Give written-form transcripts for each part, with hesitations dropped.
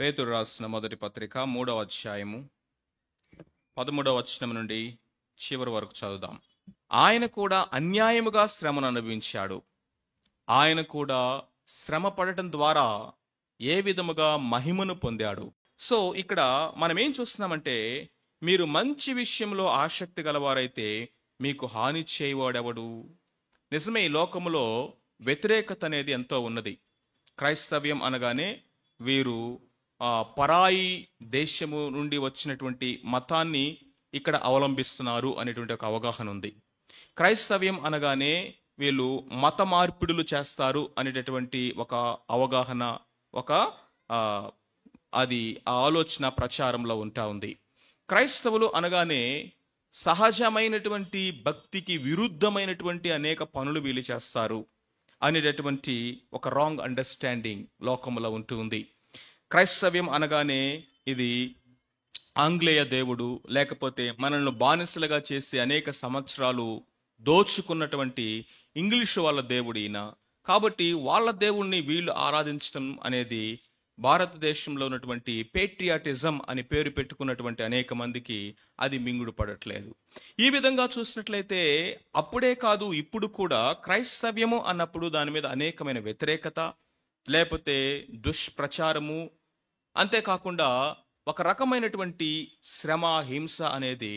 పేతురు రాసిన మొదటి పత్రిక 3వ అధ్యాయము 13వ వచనం నుండి చివరి వరకు చదువుదాం. ఆయన కూడా అన్యాయముగా శ్రమను అనుభవించాడు. ఆయన కూడా శ్రమ పడటం ద్వారా ఏ విధముగా మహిమను పొందాడు. సో ఇక్కడ మనం ఏం చూస్తున్నామంటే, మీరు మంచి విషయంలో ఆసక్తి గలవారైతే మీకు హాని చేయవాడెవడు? నిజమే, ఈ లోకములో వ్యతిరేకత అనేది ఎంతో ఉన్నది. క్రైస్తవ్యం అనగానే వీరు పరాయి దేశము నుండి వచ్చినటువంటి మతాన్ని ఇక్కడ అవలంబిస్తున్నారు అనేటువంటి ఒక అవగాహన ఉంది. క్రైస్తవ్యం అనగానే వీళ్ళు మత మార్పిడులు చేస్తారు అనేటటువంటి ఒక అవగాహన, ఒక అది ఆలోచన ప్రచారంలో ఉంటా ఉంది. క్రైస్తవులు అనగానే సహజమైనటువంటి భక్తికి విరుద్ధమైనటువంటి అనేక పనులు వీళ్ళు చేస్తారు అనేటటువంటి ఒక రాంగ్ అండర్స్టాండింగ్ లోకంలో ఉంటూ ఉంది. క్రైస్తవ్యం అనగానే ఇది ఆంగ్లేయ దేవుడు, లేకపోతే మనల్ని బానిసలుగా చేసి అనేక సంవత్సరాలు దోచుకున్నటువంటి ఇంగ్లీషు వాళ్ళ దేవుడు ఈయన. కాబట్టి వాళ్ళ దేవుణ్ణి వీళ్ళు ఆరాధించడం అనేది భారతదేశంలో ఉన్నటువంటి పేట్రియాటిజం అని పేరు పెట్టుకున్నటువంటి అనేక మందికి అది మింగుడు పడట్లేదు. ఈ విధంగా చూసినట్లయితే అప్పుడే కాదు, ఇప్పుడు కూడా క్రైస్తవ్యము అన్నప్పుడు దాని మీద అనేకమైన వ్యతిరేకత, లేకపోతే దుష్ప్రచారము, అంతేకాకుండా ఒక రకమైనటువంటి శ్రమ, హింస అనేది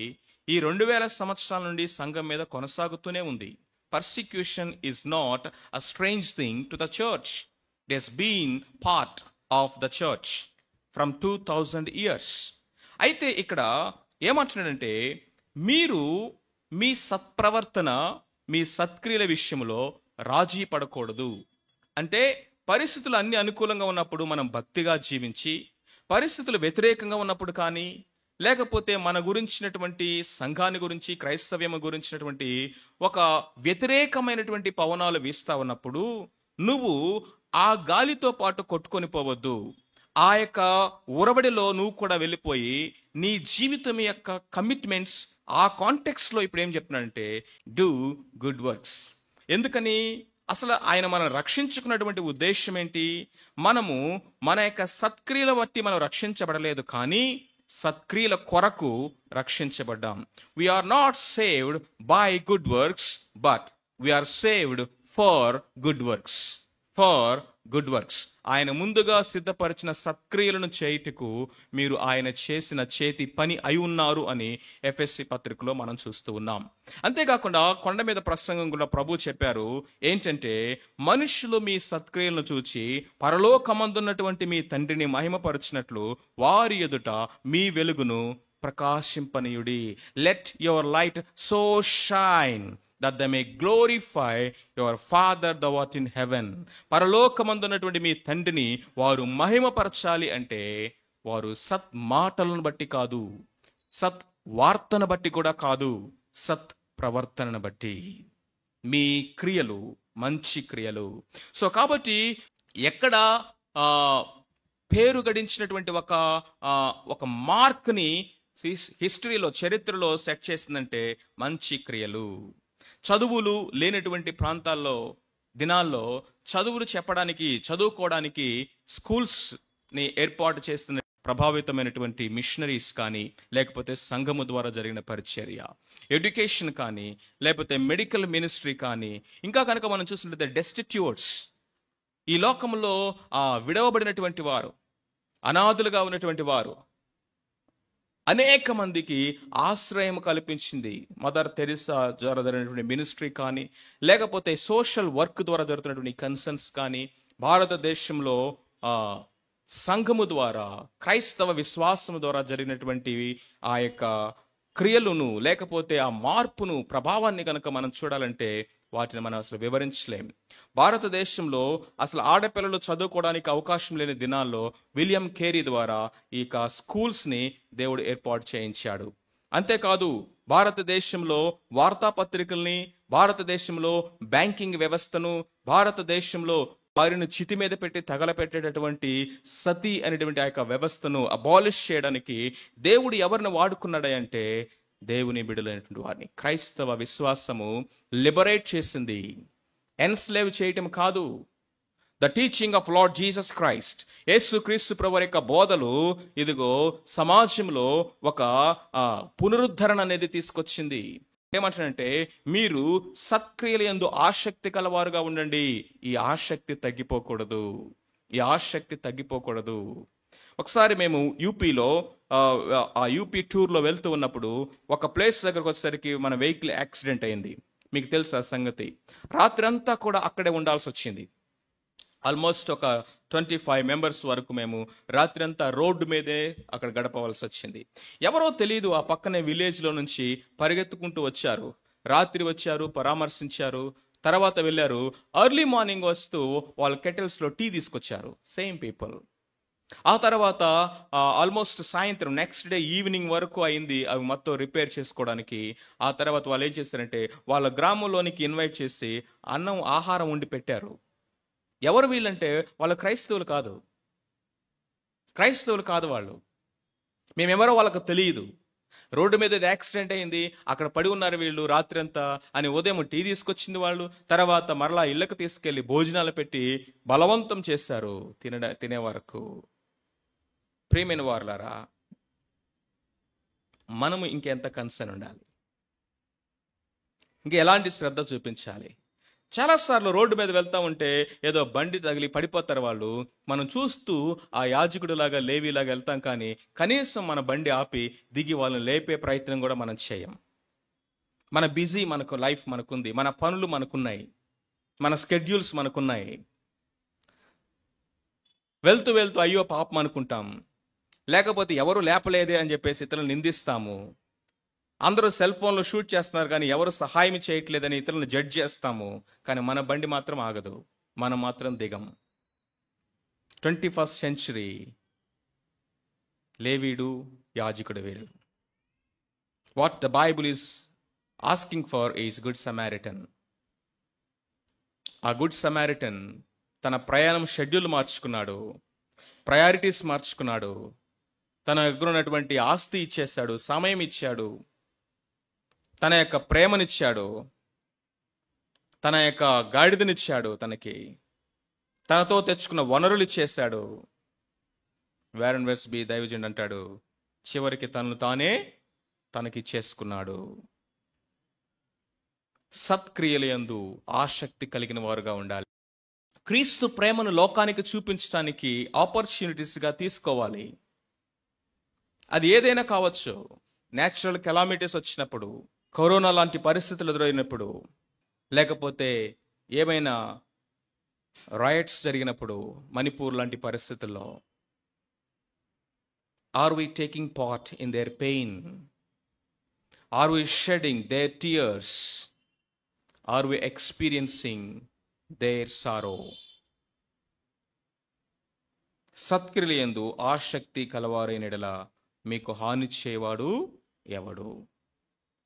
ఈ 2000 సంవత్సరాల నుండి సంఘం మీద కొనసాగుతూనే ఉంది. Persecution is not a strange thing to the church. It has been part of the church from 2000 years. అయితే ఇక్కడ ఏమంటున్నాడంటే, మీరు మీ సత్ప్రవర్తన, మీ సత్క్రియల విషయంలో రాజీ పడకూడదు. అంటే పరిస్థితులు అన్ని అనుకూలంగా ఉన్నప్పుడు మనం భక్తిగా జీవించి, పరిస్థితులు వ్యతిరేకంగా ఉన్నప్పుడు కానీ, లేకపోతే మన గురించినటువంటి సంఘాన్ని గురించి, క్రైస్తవ్యం గురించినటువంటి ఒక వ్యతిరేకమైనటువంటి పవనాలు వీస్తా ఉన్నప్పుడు నువ్వు ఆ గాలితో పాటు కొట్టుకొని పోవద్దు. ఆ యొక్క ఉరవడిలో నువ్వు కూడా వెళ్ళిపోయి నీ జీవితం యొక్క కమిట్మెంట్స్ ఆ కాంటెక్స్లో ఇప్పుడు ఏం చెప్తున్నాడంటే, డూ గుడ్ వర్క్స్. ఎందుకని? అసలు ఆయన మనం రక్షించుకున్నటువంటి ఉద్దేశం ఏంటి? మనము మన యొక్క సత్క్రియల బట్టి మనం రక్షించబడలేదు, కానీ సత్క్రియల కొరకు రక్షించబడ్డాం. We're not saved by good works, but we're saved for good works. For good works. ఆయన ముందుగా సిద్ధపరిచిన సత్క్రియలను చేయుటకు మీరు ఆయన చేసిన చేతి పని అయి ఉన్నారు అని ఎఫెస్సి పత్రికలో మనం చూస్తూ ఉన్నాం. అంతేకాకుండా కొండ మీద ప్రసంగం కూడా ప్రభు చెప్పారు ఏంటంటే, మనుషులు మీ సత్క్రియలను చూచి పరలోకమందున్నటువంటి మీ తండ్రిని మహిమపరచినట్లు వారి ఎదుట మీ వెలుగును ప్రకాశింపనీయుడి. Let your light so shine that they may glorify your Father thou art in heaven. పరలోకమందున్నటువంటి మీ తండ్రిని వారు మహిమపరచాలి అంటే వారు సత్ మాటలను బట్టి కాదు, సత్ వార్తను బట్టి కూడా కాదు, సత్ ప్రవర్తనను బట్టి. మీ క్రియలు మంచి క్రియలు. సో కాబట్టి ఎక్కడ పేరు గడించినటువంటి ఒక మార్క్ని హిస్టరీలో, చరిత్రలో సెట్ చేసిందంటే మంచి క్రియలు. చదువులు లేనటువంటి ప్రాంతాల్లో, దినాల్లో చదువులు చెప్పడానికి, చదువుకోవడానికి స్కూల్స్ని ఏర్పాటు చేస్తున్న ప్రభావితమైనటువంటి మిషనరీస్ కానీ, లేకపోతే సంఘము ద్వారా జరిగిన పరిచర్య, ఎడ్యుకేషన్ కానీ, లేకపోతే మెడికల్ మినిస్ట్రీ కానీ, ఇంకా కనుక మనం చూసినట్లయితే డెస్టిట్యూట్స్, ఈ లోకంలో విడవబడినటువంటి వారు, అనాథులుగా ఉన్నటువంటి వారు, అనేక మందికి ఆశ్రయం కల్పించింది. మదర్ తెరిసా ద్వారా జరిగినటువంటి మినిస్ట్రీ కానీ, లేకపోతే సోషల్ వర్క్ ద్వారా జరుగుతున్నటువంటి కన్సర్న్స్ కానీ, భారతదేశంలో సంఘము ద్వారా, క్రైస్తవ విశ్వాసము ద్వారా జరిగినటువంటి ఆ యొక్క క్రియలను, లేకపోతే ఆ మార్పును, ప్రభావాన్ని కనుక మనం చూడాలంటే వాటిని మనం అసలు వివరించలేం. భారతదేశంలో అసలు ఆడపిల్లలు చదువుకోవడానికి అవకాశం లేని దినాల్లో విలియం కేరీ ద్వారా ఈ స్కూల్స్ని దేవుడు ఏర్పాటు చేయించాడు. అంతేకాదు భారతదేశంలో వార్తాపత్రికల్ని, భారతదేశంలో బ్యాంకింగ్ వ్యవస్థను, భారతదేశంలో వారిని చితి మీద పెట్టి తగలపెట్టేటటువంటి సతీ అనేటువంటి ఆ యొక్క వ్యవస్థను అబాలిష్ చేయడానికి దేవుడు ఎవరిని వాడుకున్నాడంటే దేవుని బిడ్డలైనటువంటి వారిని. క్రైస్తవ విశ్వాసము లిబరేట్ చేసింది, ఎన్స్లేవ్ చేయటం కాదు. The teaching of Lord Jesus Christ, యేసు క్రీస్తు ప్రభువు యొక్క బోధలు ఇదిగో సమాజంలో ఒక పునరుద్ధరణ అనేది తీసుకొచ్చింది. ఏమంటాడంటే, మీరు సత్క్రియల యందు ఆసక్తి కలవారుగా ఉండండి. ఈ ఆసక్తి తగ్గిపోకూడదు, ఈ ఆసక్తి తగ్గిపోకూడదు. ఒకసారి మేము యూపీలో ఆ యూపీ టూర్లో వెళ్తూ ఉన్నప్పుడు ఒక ప్లేస్ దగ్గరకు వచ్చేసరికి మన వెహికల్ యాక్సిడెంట్ అయింది. మీకు తెలుసా సంగతి? రాత్రి అంతా కూడా అక్కడే ఉండాల్సి వచ్చింది. ఆల్మోస్ట్ ఒక 25 మెంబర్స్ వరకు మేము రాత్రి అంతా రోడ్డు మీదే అక్కడ గడపవలసి వచ్చింది. ఎవరో తెలియదు, ఆ పక్కనే విలేజ్లో నుంచి పరిగెత్తుకుంటూ వచ్చారు. రాత్రి వచ్చారు, పరామర్శించారు, తర్వాత వెళ్ళారు. ఎర్లీ మార్నింగ్ వస్తూ వాళ్ళ కెటిల్స్లో టీ తీసుకొచ్చారు. Same people. ఆ తర్వాత ఆల్మోస్ట్ సాయంత్రం నెక్స్ట్ డే ఈవినింగ్ వరకు అయింది అవి మొత్తం రిపేర్ చేసుకోవడానికి. ఆ తర్వాత వాళ్ళు ఏం చేస్తారంటే, వాళ్ళ గ్రామంలోనికి ఇన్వైట్ చేసి ఆహారం వండి పెట్టారు. ఎవరు వీళ్ళంటే, వాళ్ళు క్రైస్తవులు కాదు, క్రైస్తవులు కాదు వాళ్ళు. మేమెవరో వాళ్ళకు తెలియదు. రోడ్డు మీద యాక్సిడెంట్ అయింది, అక్కడ పడి ఉన్నారు వీళ్ళు రాత్రి అంతా అని ఉదయం టీ తీసుకొచ్చింది వాళ్ళు. తర్వాత మరలా ఇళ్ళకు తీసుకెళ్లి భోజనాలు పెట్టి బలవంతం చేశారు తినే వరకు. ప్రియమైన వారులారా, మనము ఇంకెంత కన్సర్న్ ఉండాలి, ఇంక ఎలాంటి శ్రద్ధ చూపించాలి? చాలాసార్లు రోడ్డు మీద వెళ్తా ఉంటే ఏదో బండి తగిలి పడిపోతారు వాళ్ళు. మనం చూస్తూ ఆ యాజకుడిలాగా లేవీలాగా వెళ్తాం, కానీ కనీసం మన బండి ఆపి దిగి వాళ్ళని లేపే ప్రయత్నం కూడా మనం చేయం. మన బిజీ లైఫ్ మనకుంది, మన పనులు మనకున్నాయి, మన స్కెడ్యూల్స్ మనకున్నాయి. వెళ్తూ వెళ్తూ అయ్యో పాపం అనుకుంటాం, లేకపోతే ఎవరు లేపలేదే అని చెప్పేసి ఇతరులను నిందిస్తాము. అందరూ సెల్ ఫోన్లో షూట్ చేస్తున్నారు కానీ ఎవరు సహాయం చేయట్లేదని ఇతరులను జడ్జ్ చేస్తాము. కానీ మన బండి మాత్రం ఆగదు, మనం మాత్రం దిగం. 21st century లేవీడు, యాజకుడు వీడు. What the Bible is asking for is good Samaritan. ఆ గుడ్ సమారిటన్ తన ప్రయాణం షెడ్యూల్ మార్చుకున్నాడు, ప్రయారిటీస్ మార్చుకున్నాడు, తన దగ్గర ఉన్నటువంటి ఆస్తి ఇచ్చేశాడు, సమయం ఇచ్చాడు, తన యొక్క ప్రేమనిచ్చాడు, తన యొక్క గాడిదనిచ్చాడు, తనతో తెచ్చుకున్న వనరులు ఇచ్చేశాడు. వారెన్ వెస్బీ దైవజనుడు అంటాడు, చివరికి తనను తానే తనకిచ్చేసుకున్నాడు. సత్క్రియలయందు ఆసక్తి కలిగిన వారుగా ఉండాలి. క్రీస్తు ప్రేమను లోకానికి చూపించడానికి ఆపర్చునిటీస్గా తీసుకోవాలి. అది ఏదైనా కావచ్చు. న్యాచురల్ కెలామిటీస్ వచ్చినప్పుడు, కరోనా లాంటి పరిస్థితులు ఎదురైనప్పుడు, లేకపోతే ఏమైనా రాయట్స్ జరిగినప్పుడు, మణిపూర్ లాంటి పరిస్థితుల్లో, are we taking part in their pain? Are we shedding their tears? Are we experiencing their sorrow? సత్క్రియలయందు ఆసక్తి కలవారైన యెడల మీకు హాని చేయవాడు ఎవడు?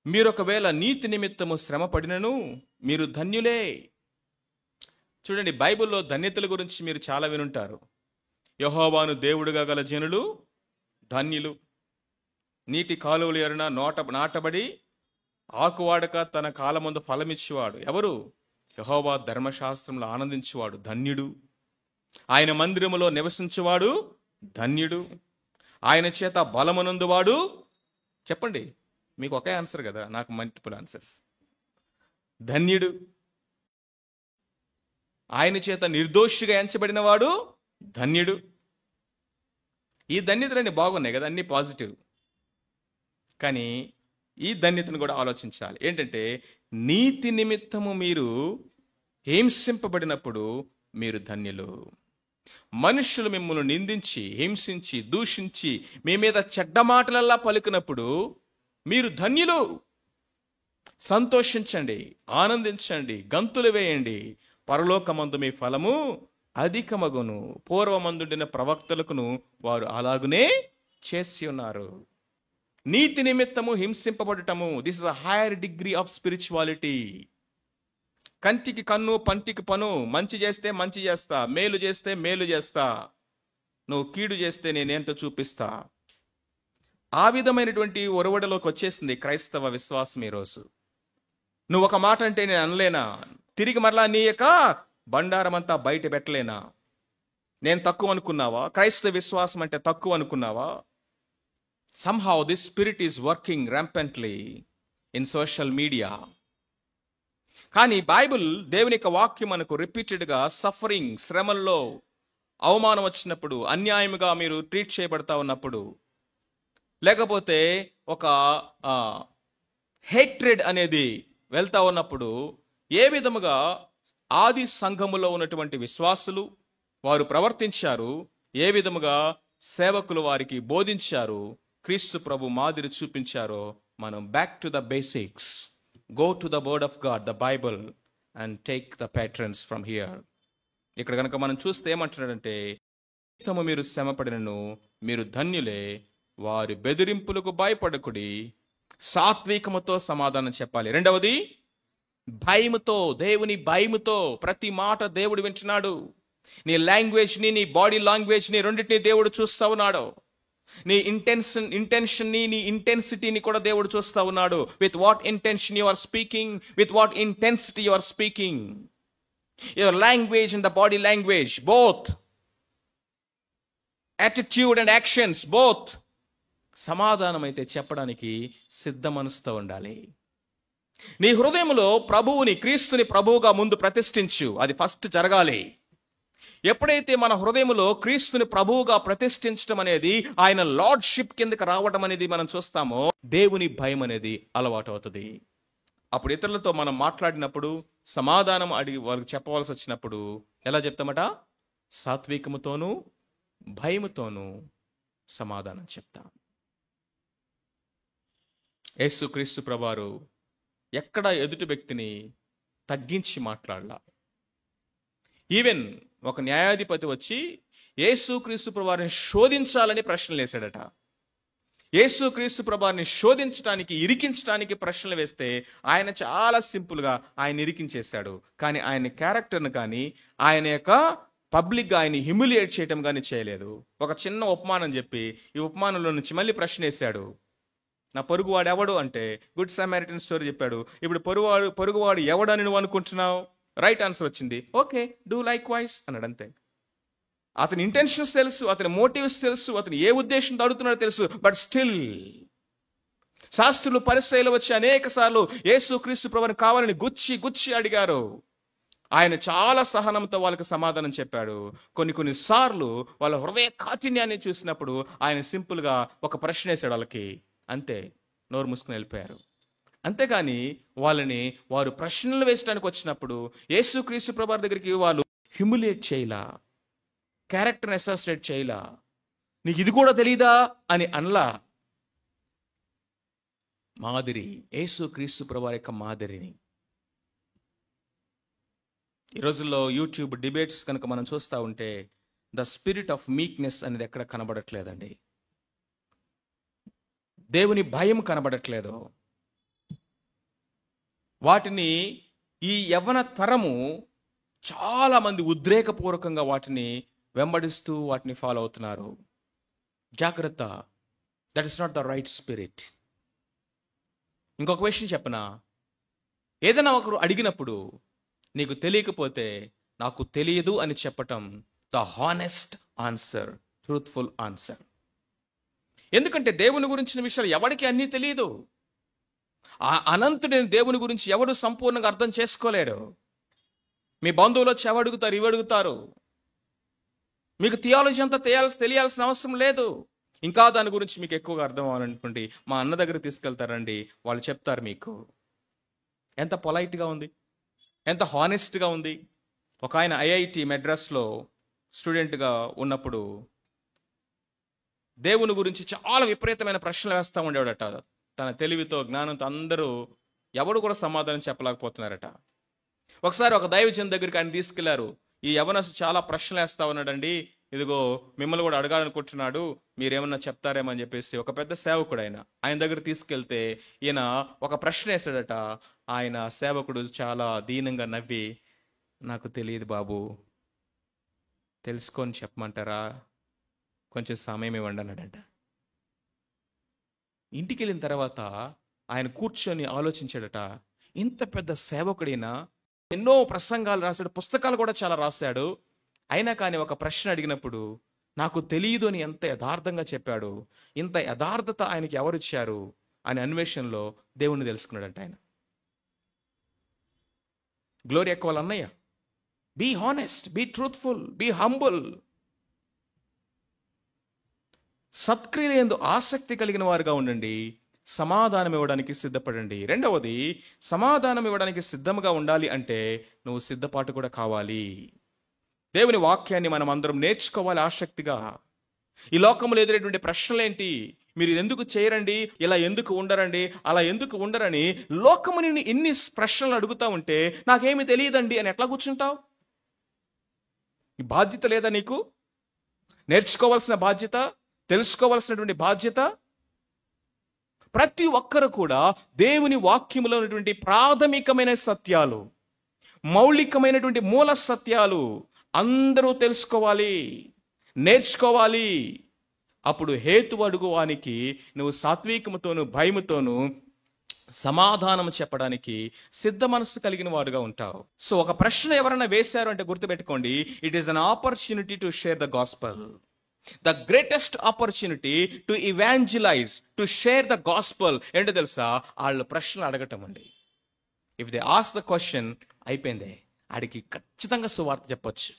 మీరు ఒకవేళ నీతి నిమిత్తము శ్రమ పడినను మీరు ధన్యులే. చూడండి, బైబిల్లో ధన్యతల గురించి మీరు చాలా వినుంటారు. యెహోవాను దేవుడుగా గల జనులు ధన్యులు. నీటి కాలువలు ఎరున నాటబడి ఆకువాడక తన కాలమందు ఫలమిచ్చేవాడు ఎవరు? యెహోవా ధర్మశాస్త్రంలో ఆనందించేవాడు ధన్యుడు. ఆయన మందిరములో నివసించేవాడు ధన్యుడు. ఆయన చేత బలమునందువాడు, చెప్పండి, మీకు ఒకే ఆన్సర్ కదా, నాకు మల్టిపుల్ ఆన్సర్స్. ధన్యుడు. ఆయన చేత నిర్దోషిగా ఎంచబడిన వాడు ధన్యుడు. ఈ ధన్యతలన్నీ బాగున్నాయి కదా, అన్ని పాజిటివ్. కానీ ఈ ధన్యతను కూడా ఆలోచించాలి. ఏంటంటే, నీతి నిమిత్తము మీరు హింసింపబడినప్పుడు మీరు ధన్యులు. మనుషులు మిమ్మల్ని నిందించి, హింసించి, దూషించి మీ మీద చెడ్డ మాటలల్లా పలికినప్పుడు మీరు ధన్యులు. సంతోషించండి, ఆనందించండి, గంతులు వేయండి. పరలోకమందు మీ ఫలము అధికమగును. పూర్వమందుండిన ప్రవక్తలకును వారు అలాగునే చేసి ఉన్నారు. నీతి నిమిత్తము హింసింపబడటము, this is a higher degree of spirituality. కంటికి కన్ను, పంటికి పను. మంచి చేస్తే మంచి చేస్తా, మేలు చేస్తే మేలు చేస్తా, నువ్వు కీడు చేస్తే నేనేంటో చూపిస్తా. ఆ విధమైనటువంటి ఒరవడిలోకి వచ్చేసింది క్రైస్తవ విశ్వాసం ఈరోజు. నువ్వు ఒక మాట అంటే నేను అనలేనా? తిరిగి మరలా నీ యొక్క బండారం అంతా బయట పెట్టలేనా? నేను తక్కువ అనుకున్నావా? క్రైస్తవ విశ్వాసం అంటే తక్కువ అనుకున్నావా? Somehow this spirit is working rampantly in social media. కానీ బైబిల్ దేవుని యొక్క వాక్యం మనకు రిపీటెడ్గా సఫరింగ్, శ్రమల్లో, అవమానం వచ్చినప్పుడు, అన్యాయముగా మీరు ట్రీట్ చేయబడతా ఉన్నప్పుడు, లేకపోతే ఒక హేట్రెడ్ అనేది వెళ్తా ఉన్నప్పుడు ఏ విధముగా ఆది సంఘములో ఉన్నటువంటి విశ్వాసులు వారు ప్రవర్తించారు, ఏ విధముగా సేవకులు వారికి బోధించారు, క్రీస్తు ప్రభు మాదిరి చూపించారో మనం back to the basics, go to the word of God, the Bible, and take the patterns from here. ఇక్కడ కనుక మనం చూస్తే ఏమంటున్నాడంటే, మీరు శ్రమపడినను మీరు ధన్యులే, వారి బెదిరింపులకు భయపడకుడి, సాత్వికముతో సమాధానం చెప్పాలి. రెండవది భయముతో, దేవుని భయముతో. ప్రతి మాట దేవుడు వింటున్నాడు. నీ లాంగ్వేజ్ని, నీ బాడీ లాంగ్వేజ్ని రెండింటినీ దేవుడు చూస్తా ఉన్నాడు. నీ ఇంటెన్షన్ని, నీ ఇంటెన్సిటీని కూడా దేవుడు చూస్తా ఉన్నాడు. With what intention you are speaking, with what intensity you are speaking, your language and the body language, both attitude and actions, both. సమాధానం అయితే చెప్పడానికి సిద్ధ మనసుతో ఉండాలి. నీ హృదయంలో ప్రభువుని, క్రీస్తుని ప్రభువుగా ముందు ప్రతిష్ఠించు. అది ఫస్ట్ జరగాలి. ఎప్పుడైతే మన హృదయంలో క్రీస్తుని ప్రభువుగా ప్రతిష్ఠించడం అనేది, ఆయన లార్డ్షిప్ కిందకి రావడం అనేది మనం చూస్తామో, దేవుని భయం అనేది అలవాటు అవుతుంది. అప్పుడు ఇతరులతో మనం మాట్లాడినప్పుడు, సమాధానం అడిగి వాళ్ళకి చెప్పవలసి వచ్చినప్పుడు ఎలా చెప్తామట? సాత్వికముతోనూ భయముతోనూ సమాధానం చెప్తాం. యేసు క్రీస్తు ప్రభువారు ఎక్కడ ఎదుటి వ్యక్తిని తగ్గించి మాట్లాడలా. ఈవెన్ ఒక న్యాయాధిపతి వచ్చి యేసు క్రీస్తు ప్రభువారిని శోధించాలని ప్రశ్నలు వేశాడట. యేసు క్రీస్తు ప్రభువారిని శోధించడానికి, ఇరికించడానికి ప్రశ్నలు వేస్తే ఆయన చాలా సింపుల్గా ఆయన ఇరికించేశాడు. కానీ ఆయన క్యారెక్టర్ను కానీ, ఆయన యొక్క పబ్లిక్గా ఆయన హ్యూమిలియేట్ చేయటం కానీ చేయలేదు. ఒక చిన్న ఉపమానం చెప్పి ఈ ఉపమానంలో నుంచి మళ్ళీ ప్రశ్న వేశాడు. నా పొరుగువాడు ఎవడు అంటే గుడ్ సమారిటన్ స్టోరీ చెప్పాడు. ఇప్పుడు పొరుగువాడు ఎవడని నువ్వు అనుకుంటున్నావు? రైట్ ఆన్సర్ వచ్చింది. ఓకే, డూ లైక్ వైస్ అన్నాడు. అంతే. అతని ఇంటెన్షన్స్ తెలుసు, అతని మోటివ్స్ తెలుసు, అతను ఏ ఉద్దేశంతో అడుగుతున్నాడో తెలుసు. బట్ స్టిల్ శాస్త్రులు, పరిసయ్యులు వచ్చి అనేక సార్లు యేసు క్రీస్తు ప్రభువుని కావాలని గుచ్చి అడిగారు. ఆయన చాలా సహనంతో వాళ్ళకి సమాధానం చెప్పాడు. కొన్ని సార్లు వాళ్ళ హృదయ కాఠిన్యాన్ని చూసినప్పుడు ఆయన సింపుల్గా ఒక ప్రశ్న వేశాడు వాళ్ళకి. అంతే, నోరు మూసుకుని వెళ్ళిపోయారు. అంతేగాని వారు ప్రశ్నలు వేసడానికి వచ్చినప్పుడు యేసుక్రీస్తు ప్రభువారి దగ్గరికి వాళ్ళు హ్యూమిలియేట్ చేయలా, క్యారెక్టర్ని అసాసినేట్ చేయలా, నీకు ఇది కూడా తెలీదా అని అనలా. మాదిరి, యేసుక్రీస్తు ప్రభువారి యొక్క మాదిరిని. ఈ రోజుల్లో యూట్యూబ్ డిబేట్స్ కనుక మనం చూస్తూ ఉంటే ద స్పిరిట్ ఆఫ్ మీక్నెస్ అనేది ఎక్కడ కనబడట్లేదండి. దేవుని భయం కనబడట్లేదు. వాటిని ఈ యవ్వన తరము చాలా మంది ఉద్రేకపూర్వకంగా వాటిని వెంబడిస్తూ వాటిని ఫాలో అవుతున్నారు. జాగ్రత్త, that is not the right spirit. ఇంకొక విషయం చెప్పనా, ఏదైనా ఒకరు అడిగినప్పుడు నీకు తెలియకపోతే నాకు తెలియదు అని చెప్పటం the honest answer, truthful answer. ఎందుకంటే దేవుని గురించిన విషయాలు ఎవరికి అన్నీ తెలియదు. ఆ అనంతుడైన దేవుని గురించి ఎవడు సంపూర్ణంగా అర్థం చేసుకోలేడు. మీ బంధువులు వచ్చి ఎవడుగుతారు, ఇవడుగుతారు. మీకు థియాలజీ అంతా తెలియాల్సిన అవసరం లేదు. ఇంకా దాని గురించి మీకు ఎక్కువగా అర్థం అవ్వాలనుకోండి, మా అన్న దగ్గర తీసుకెళ్తారండి, వాళ్ళు చెప్తారు మీకు. ఎంత పొలైట్గా ఉంది, ఎంత హానెస్ట్గా ఉంది. ఒక ఆయన ఐఐటి మెడ్రాస్లో స్టూడెంట్గా ఉన్నప్పుడు దేవుని గురించి చాలా విపరీతమైన ప్రశ్నలు వేస్తూ ఉండేవాడట. తన తెలివితో, జ్ఞానంతో అందరూ ఎవడు కూడా సమాధానం చెప్పలేకపోతున్నారట. ఒకసారి ఒక దైవజన్ దగ్గరికి ఆయన తీసుకెళ్లారు. ఈ యవనసు చాలా ప్రశ్నలు వేస్తా ఉన్నాడండి, ఇదిగో మిమ్మల్ని కూడా అడగాలనుకుంటున్నాడు, మీరేమన్నా చెప్తారేమని చెప్పేసి ఒక పెద్ద సేవకుడు ఆయన దగ్గర తీసుకెళ్తే ఈయన ఒక ప్రశ్న వేసాడట. ఆయన సేవకుడు చాలా దీనంగా నవ్వి, నాకు తెలియదు బాబు, తెలుసుకొని చెప్పమంటారా, కొంచెం సమయం ఇవ్వండి అన్నాడంట. ఇంటికి వెళ్ళిన తర్వాత ఆయన కూర్చొని ఆలోచించాడట, ఇంత పెద్ద సేవకుడైనా ఎన్నో ప్రసంగాలు రాశాడు, పుస్తకాలు కూడా చాలా రాశాడు. అయినా కానీ ఒక ప్రశ్న అడిగినప్పుడు నాకు తెలియదు అని ఎంత యథార్థంగా చెప్పాడు. ఇంత యథార్థత ఆయనకి ఎవరిచ్చారు అనే అన్వేషణలో దేవుణ్ణి తెలుసుకున్నాడంట ఆయన. గ్లోరీ ఎక్కువ వాళ్ళ అన్నయ్య, be honest, be truthful, be humble. సత్క్రియల యందు ఆసక్తి కలిగిన వారుగా ఉండండి, సమాధానం ఇవ్వడానికి సిద్ధపడండి. రెండవది, సమాధానం ఇవ్వడానికి సిద్ధంగా ఉండాలి అంటే నువ్వు సిద్ధపాటు కూడా కావాలి. దేవుని వాక్యాన్ని మనం అందరం నేర్చుకోవాలి ఆసక్తిగా. ఈ లోకంలో ఎదురేటువంటి ప్రశ్నలేంటి? మీరు ఎందుకు చేయరండి, ఇలా ఎందుకు ఉండరండి, అలా ఎందుకు ఉండరని లోకముని ఇన్ని ప్రశ్నలు అడుగుతా ఉంటే నాకేమి తెలియదండి అని ఎట్లా కూర్చుంటావు? ఈ బాధ్యత లేదా నీకు? నేర్చుకోవాల్సిన బాధ్యత, తెలుసుకోవాల్సినటువంటి బాధ్యత. ప్రతి ఒక్కరు కూడా దేవుని వాక్యములో ఉన్నటువంటి ప్రాథమికమైన సత్యాలు, మౌలికమైనటువంటి మూల సత్యాలు అందరూ తెలుసుకోవాలి, నేర్చుకోవాలి. అప్పుడు హేతు అడుగువానికి నువ్వు సాత్వికముతోను భయముతోను సమాధానం చెప్పడానికి సిద్ధ మనస్సు కలిగిన వాడుగా ఉంటావు. సో ఒక ప్రశ్న ఎవరైనా వేశారు అంటే గుర్తుపెట్టుకోండి, it is an opportunity to share the gospel. The greatest opportunity to evangelize, to share the gospel. ఏంటో తెలుసా? వాళ్ళు ప్రశ్నలు అడగటం అండి. If they ask the question, అయిపోయిందే, ఆడికి ఖచ్చితంగా సువార్త చెప్పొచ్చు.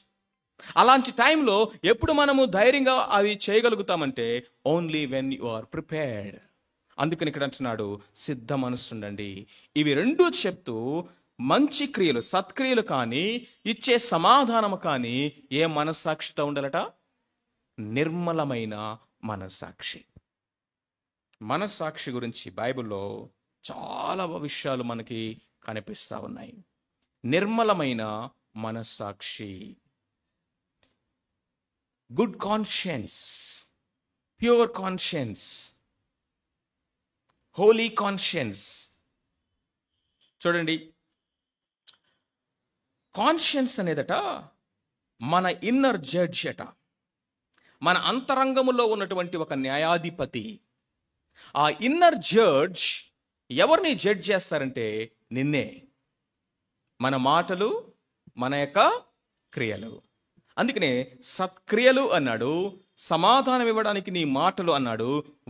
అలాంటి టైంలో ఎప్పుడు మనము ధైర్యంగా అవి చేయగలుగుతామంటే only when you are prepared. అందుకని ఇక్కడ అంటున్నాడు, సిద్ధ మనస్సు ఉండండి. ఇవి రెండూ చెప్తూ మంచి క్రియలు, సత్క్రియలు కానీ, ఇచ్చే సమాధానము కానీ ఏ మనస్సాక్షితో ఉండాలట? నిర్మలమైన మనస్సాక్షి. మనస్సాక్షి గురించి బైబిల్లో చాలా విషయాలు మనకి కనిపిస్తా ఉన్నాయి. నిర్మలమైన మనస్సాక్షి, good conscience, pure conscience, holy conscience. చూడండి, కాన్షియన్స్ అనేదట మన ఇన్నర్ జడ్జ్ అట, మన అంతరంగములో ఉన్నటువంటి ఒక న్యాయాధిపతి. ఆ ఇన్నర్ జడ్జ్ ఎవరిని జడ్జ్ చేస్తారంటే నిన్నే. మన మాటలు, మన యొక్క క్రియలు. అందుకనే సత్క్రియలు అన్నాడు, సమాధానం ఇవ్వడానికి నీ మాటలు అన్నాడు,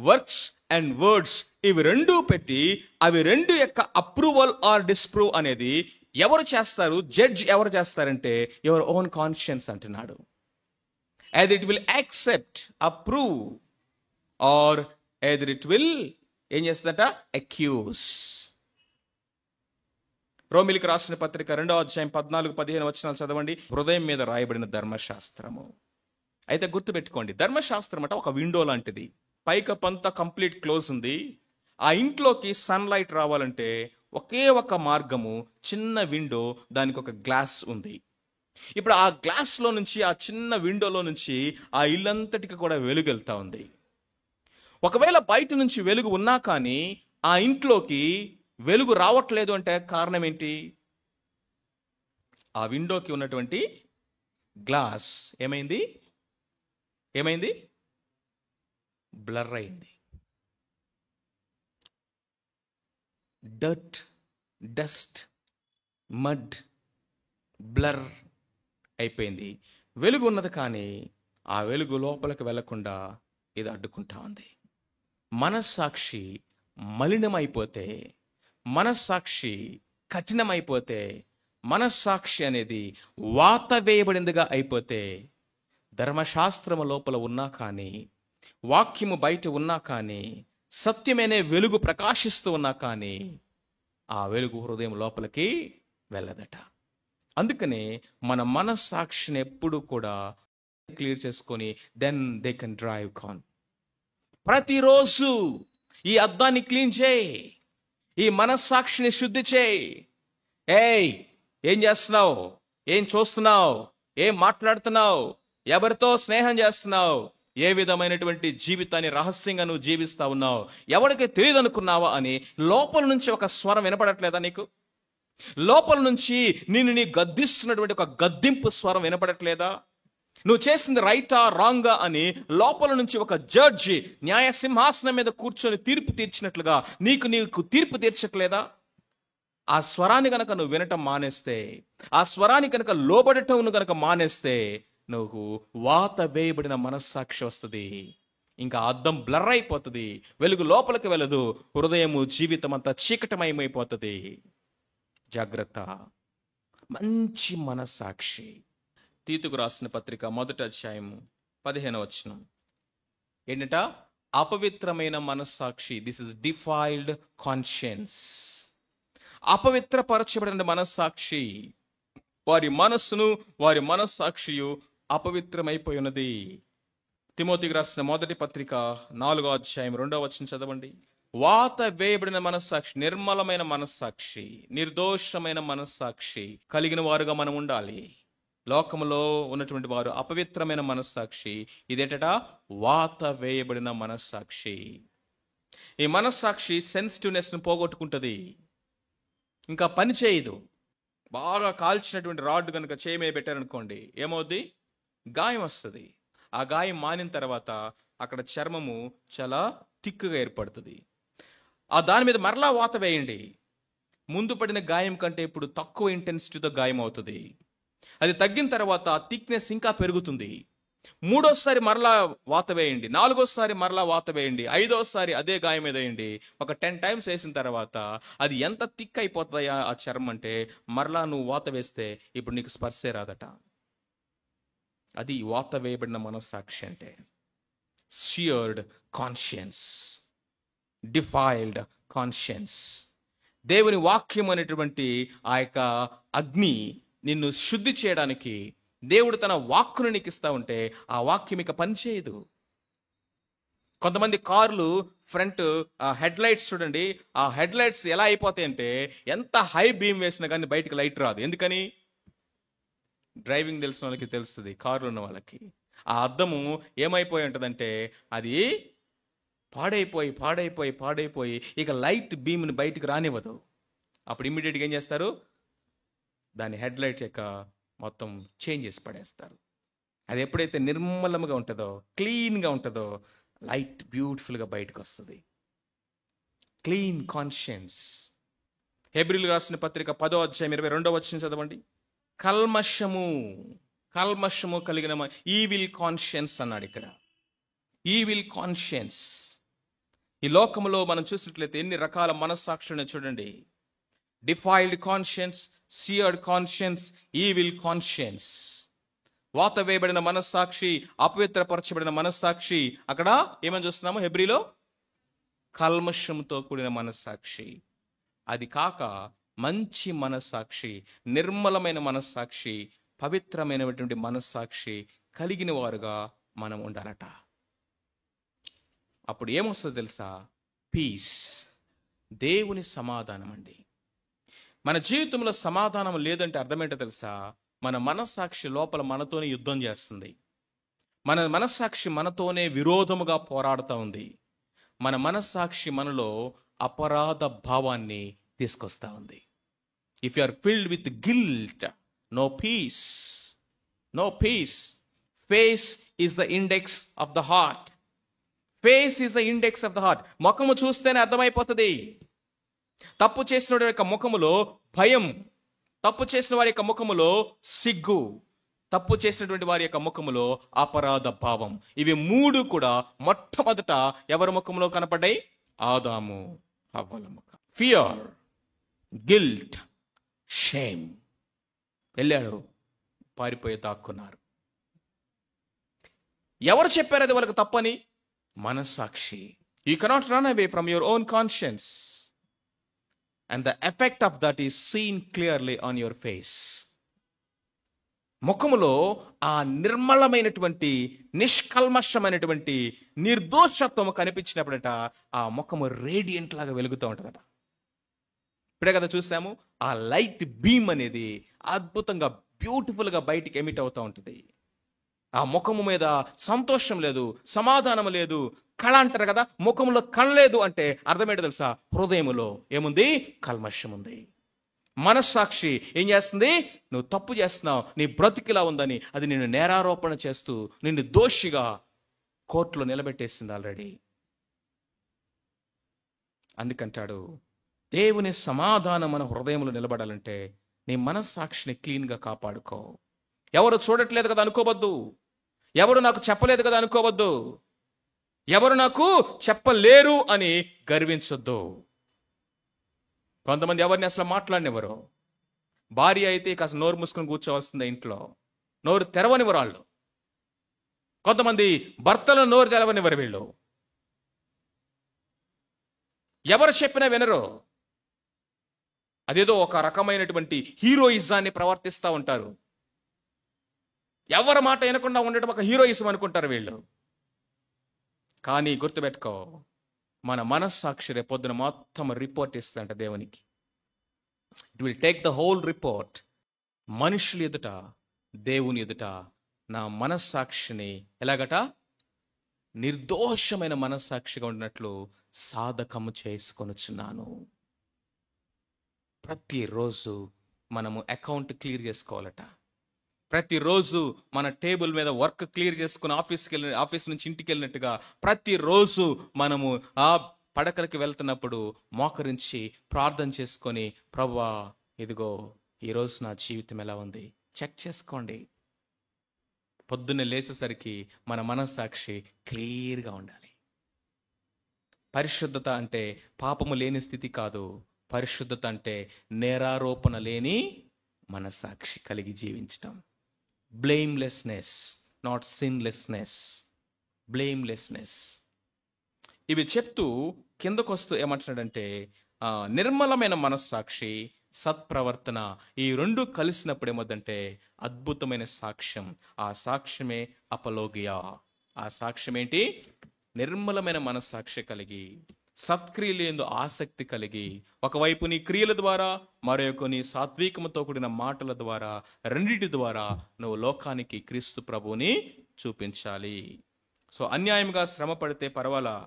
వర్క్స్ అండ్ వర్డ్స్. ఇవి రెండూ పెట్టి అవి రెండు యొక్క అప్రూవల్ ఆర్ డిస్ప్రూవ్ అనేది ఎవరు చేస్తారు? జడ్జ్ ఎవరు చేస్తారంటే యువర్ ఓన్ కాన్షియన్స్ అంటున్నాడు. either it will accept, approve, or either it will ఏం చేస్తుందట? అక్యూజ్. రోమిలికి రాసిన పత్రిక 2వ అధ్యాయం 14-15 వచనాలు చదవండి. హృదయం మీద రాయబడిన ధర్మశాస్త్రము. అయితే గుర్తుపెట్టుకోండి, ధర్మశాస్త్రం అంటే ఒక విండో లాంటిది. పైకప్పంతా కంప్లీట్ క్లోజ్ ఉంది. ఆ ఇంట్లోకి సన్లైట్ రావాలంటే ఒకే ఒక మార్గము, చిన్న విండో, దానికి ఒక గ్లాస్ ఉంది. ఇప్పుడు ఆ గ్లాస్లో నుంచి, ఆ చిన్న విండోలో నుంచి ఆ ఇల్లంతటికి కూడా వెలుగు వెళ్తా ఉంది. ఒకవేళ బయట నుంచి వెలుగు ఉన్నా కానీ ఆ ఇంట్లోకి వెలుగు రావట్లేదు అంటే కారణం ఏంటి? ఆ విండోకి ఉన్నటువంటి గ్లాస్ ఏమైంది? బ్లర్ అయింది. డర్ట్, డస్ట్, మడ్, బ్లర్ అయిపోయింది. వెలుగు ఉన్నది కానీ ఆ వెలుగు లోపలికి వెళ్లకుండా ఇది అడ్డుకుంటా ఉంది. మనస్సాక్షి మలినమైపోతే, మనస్సాక్షి కఠినమైపోతే, మనస్సాక్షి అనేది వాత వేయబడిందిగా అయిపోతే, ధర్మశాస్త్రము లోపల ఉన్నా కానీ, వాక్యము బయట ఉన్నా కానీ, సత్యమనే వెలుగు ప్రకాశిస్తూ ఉన్నా కానీ ఆ వెలుగు హృదయం లోపలికి వెళ్ళదట. అందుకనే మన మనస్సాక్షిని ఎప్పుడు కూడా క్లియర్ చేసుకొని దెన్ దే కెన్ డ్రైవ్ కాన్. ప్రతిరోజు ఈ అద్దాన్ని క్లీన్ చేయి, ఈ మనస్సాక్షిని శుద్ధి చేయి. ఏం చేస్తున్నావు? ఏం చూస్తున్నావు? ఏం మాట్లాడుతున్నావు? ఎవరితో స్నేహం చేస్తున్నావు? ఏ విధమైనటువంటి జీవితాన్ని రహస్యంగా నువ్వు జీవిస్తా ఉన్నావు? ఎవరికి తెలియదు అనుకున్నావా అని లోపల నుంచి ఒక స్వరం వినపడట్లేదా నీకు? లోపల నుంచి నిన్ను నీ గద్దిస్తున్నటువంటి ఒక గద్దింపు స్వరం వినపడట్లేదా? నువ్వు చేసింది రైటా రాంగా అని లోపల నుంచి ఒక జడ్జి న్యాయ సింహాసనం మీద కూర్చొని తీర్పు తీర్చినట్లుగా నీకు తీర్పు తీర్చట్లేదా? ఆ స్వరాన్ని గనక నువ్వు వినటం మానేస్తే, ఆ స్వరాన్ని కనుక లోబడటం గనక మానేస్తే, నువ్వు వాత వేయబడిన మనస్సాక్షి వస్తుంది. ఇంకా అద్దం బ్లర్ అయిపోతుంది, వెలుగు లోపలికి వెళ్ళదు, హృదయము జీవితం అంతా చీకటమయమైపోతుంది. జాగ్రత్త. మంచి మనస్సాక్షి. తీతుకు రాసిన పత్రిక 1వ అధ్యాయము 15వ వచనం ఏంటంట? అపవిత్రమైన మనస్సాక్షి. This is defiled conscience. అపవిత్రపరచబడిన మనస్సాక్షి, వారి మనస్సును వారి మనస్సాక్షియు అపవిత్రమైపోయినది. తిమోతికి రాసిన 1వ పత్రిక 4వ అధ్యాయం 2వ వచనం చదవండి. వాత వేయబడిన మనస్సాక్షి, నిర్మలమైన మనస్సాక్షి, నిర్దోషమైన మనస్సాక్షి కలిగిన వారుగా మనం ఉండాలి. లోకములో ఉన్నటువంటి వారు అపవిత్రమైన మనస్సాక్షి, ఇదేట వాత వేయబడిన మనస్సాక్షి. ఈ మనస్సాక్షి సెన్సిటివ్నెస్ ను పోగొట్టుకుంటుంది, ఇంకా పని చేయదు. బాగా కాల్చినటువంటి రాడ్ కనుక చేయి మీద పెట్టారనుకోండి, ఏమవుద్ది? గాయం వస్తుంది. ఆ గాయం మానిన తర్వాత అక్కడ చర్మము చాలా తిక్కుగా ఏర్పడుతుంది. ఆ దాని మీద మరలా వాత వేయండి, ముందు పడిన గాయం కంటే ఇప్పుడు తక్కువ ఇంటెన్సిటీతో గాయం అవుతుంది. అది తగ్గిన తర్వాత థిక్నెస్ ఇంకా పెరుగుతుంది. 3వసారి మరలా వాత వేయండి, 4వసారి మరలా వాత వేయండి, 5వసారి అదే గాయం మీద వేయండి. ఒక 10 టైమ్స్ వేసిన తర్వాత అది ఎంత థిక్ అయిపోతుందా ఆ చర్మం అంటే, మరలా నువ్వు వాత వేస్తే ఇప్పుడు నీకు స్పర్శే రాదట. అది వాత వేయబడిన మనస్సాక్షి అంటే. Seared conscience, defiled conscience. దేవుని వాక్యం అనేటువంటి ఆ యొక్క అగ్ని నిన్ను శుద్ధి చేయడానికి దేవుడు తన వాక్కును నీకు ఇస్తా ఉంటే ఆ వాక్యం ఇక పనిచేయదు. కొంతమంది కార్లు ఫ్రంట్ హెడ్ లైట్స్ చూడండి, ఆ హెడ్ లైట్స్ ఎలా అయిపోతాయంటే, ఎంత హై బీమ్ వేసినా కానీ బయటకు లైట్ రాదు. ఎందుకని? డ్రైవింగ్ తెలిసిన వాళ్ళకి తెలుస్తుంది, కార్లు ఉన్న వాళ్ళకి. ఆ అద్దము ఏమైపోయి ఉంటుందంటే, అది పాడైపోయి పాడైపోయి పాడైపోయి ఇక లైట్ బీమ్ని బయటకు రానివ్వదు. అప్పుడు ఇమ్మీడియట్గా ఏం చేస్తారు? దాని హెడ్ లైట్ యొక్క మొత్తం చేంజ్ చేసి పడేస్తారు. అది ఎప్పుడైతే నిర్మలంగా ఉంటుందో, క్లీన్గా ఉంటుందో, లైట్ బ్యూటిఫుల్గా బయటకు వస్తుంది. Clean conscience. హెబ్రీయులకు రాసిన పత్రిక 10వ అధ్యాయం 22వ వచనం చదవండి. కల్మషము కలిగిన ఈవిల్ కాన్షియన్స్ అన్నాడు ఇక్కడ. Evil conscience. ఈ లోకంలో మనం చూసినట్లయితే ఎన్ని రకాల మనస్సాక్షులను చూడండి. Defiled conscience, seared conscience, evil conscience. వాత వేయబడిన మనస్సాక్షి, అపవిత్రపరచబడిన మనస్సాక్షి. అక్కడ ఏమని చూస్తున్నాము హెబ్రీలో? కల్మషంతో కూడిన మనస్సాక్షి. అది కాక మంచి మనస్సాక్షి, నిర్మలమైన మనస్సాక్షి, పవిత్రమైనటువంటి మనస్సాక్షి కలిగిన వారుగా మనం ఉండాలట. అప్పుడు ఏమొస్తుందో తెలుసా? పీస్, దేవుని సమాధానం అండి. మన జీవితంలో సమాధానం లేదంటే అర్థమేంటో తెలుసా? మన మనస్సాక్షి లోపల మనతోనే యుద్ధం చేస్తుంది. మన మనస్సాక్షి మనతోనే విరోధముగా పోరాడుతూ ఉంది. మన మనస్సాక్షి మనలో అపరాధ భావాన్ని తీసుకొస్తా ఉంది. If you are filled with guilt, no peace, no peace. Face is the index of the heart. Face is the index of the heart. ముఖము చూస్తేనే అర్థమైపోతుంది. తప్పు చేసిన వారి యొక్క ముఖములో భయం, తప్పు చేసిన వారి యొక్క ముఖములో సిగ్గు, తప్పు చేసినటువంటి వారి యొక్క ముఖములో అపరాధ భావం. ఇవి 3 కూడా మొట్టమొదట ఎవరి ముఖంలో కనపడ్డాయి? ఆదాము హవ్వల ముఖం. Fear, guilt, shame. వెళ్ళాడు, పారిపోయి దాక్కున్నారు. ఎవరు చెప్పారు అది వాళ్ళకి తప్పని? మనస్సాక్షి. You cannot run away from your own conscience. And the effect of that is seen clearly on your face. ముఖములో ఆ నిర్మలమైనటువంటి, నిష్కల్మషమైనటువంటి నిర్దోషత్వము కనిపించినప్పుడట ఆ ముఖము రేడియంట్ లాగా వెలుగుతూ ఉంటుందట. ఇప్పుడే కదా చూసాము, ఆ లైట్ బీమ్ అనేది అద్భుతంగా బ్యూటిఫుల్గా బయటికి ఎమిట్ అవుతూ ఉంటుంది. ఆ ముఖము మీద సంతోషం లేదు, సమాధానం లేదు, కళ అంటారు కదా, ముఖంలో కళలేదు అంటే అర్థమేంటో తెలుసా? హృదయములో ఏముంది? కల్మషం ఉంది. మనస్సాక్షి ఏం చేస్తుంది? నువ్వు తప్పు చేస్తున్నావు, నీ బ్రతికిలా ఉందని అది నిన్ను నేరారోపణ చేస్తూ నిన్ను దోషిగా కోర్టులో నిలబెట్టేసింది ఆల్రెడీ. అందుకంటాడు దేవుని సమాధానం మన హృదయంలో నిలబడాలంటే నీ మనస్సాక్షిని క్లీన్గా కాపాడుకో. ఎవరు చూడట్లేదు కదా అనుకోవద్దు, ఎవరు నాకు చెప్పలేదు కదా అనుకోవద్దు, ఎవరు నాకు చెప్పలేరు అని గర్వించొద్దు. కొంతమంది ఎవరిని అసలు మాట్లాడినెవరు. భార్య అయితే కాస్త నోరు మూసుకొని కూర్చోవలసిందే, ఇంట్లో నోరు తెరవనివ్వరు వాళ్ళు. కొంతమంది భర్తలు నోరు తెరవనివ్వరు వీళ్ళు. ఎవరు చెప్పినా వినరు. అదేదో ఒక రకమైనటువంటి హీరోయిజాన్ని ప్రవర్తిస్తూ ఉంటారు. ఎవరి మాట వినకుండా ఉండటం ఒక హీరోయిజం అనుకుంటారు వీళ్ళు. కానీ గుర్తుపెట్టుకో, మన మనస్సాక్షి రేపొద్దున మొత్తం రిపోర్ట్ ఇస్తుందంట దేవునికి. It will take the whole report. మనుషులు ఎదుట, దేవుని ఎదుట నా మనస్సాక్షిని ఎలాగట నిర్దోషమైన మనస్సాక్షిగా ఉండినట్లు సాధకము చేసుకొనుచున్నాను. ప్రతిరోజు మనము అకౌంట్ క్లియర్ చేసుకోవాలట. ప్రతిరోజు మన టేబుల్ మీద వర్క్ క్లియర్ చేసుకుని ఆఫీస్ నుంచి ఇంటికి వెళ్ళినట్టుగా ప్రతిరోజు మనము ఆ పడకలకి వెళ్తున్నప్పుడు మోకరించి ప్రార్థన చేసుకొని, ప్రభువా ఇదిగో ఈరోజు నా జీవితం ఎలా ఉంది చెక్ చేసుకోండి. పొద్దున్నే లేచేసరికి మన మనస్సాక్షి క్లియర్గా ఉండాలి. పరిశుద్ధత అంటే పాపము లేని స్థితి కాదు. పరిశుద్ధత అంటే నేరారోపణ లేని మనస్సాక్షి కలిగి జీవించటం. బ్లేమ్లెస్నెస్, నాట్ సిన్లెస్నెస్. బ్లేమ్లెస్నెస్. ఇవి చెప్తూ కిందకొస్తూ ఏమంటున్నాడంటే నిర్మలమైన మనస్సాక్షి, సత్ప్రవర్తన, ఈ రెండు కలిసినప్పుడు ఏమవుతుందంటే అద్భుతమైన సాక్ష్యం. ఆ సాక్ష్యమే అపలోగియా. ఆ సాక్ష్యం ఏంటి? నిర్మలమైన మనస్సాక్షి కలిగి, సత్క్రియలందు ఆసక్తి కలిగి, ఒకవైపు నీ క్రియల ద్వారా, మరొక నీ సాత్వికముతో కూడిన మాటల ద్వారా, రెండిటి ద్వారా నువ్వు లోకానికి క్రీస్తు ప్రభువుని చూపించాలి. సో అన్యాయంగా శ్రమ పడితే పర్వాలా,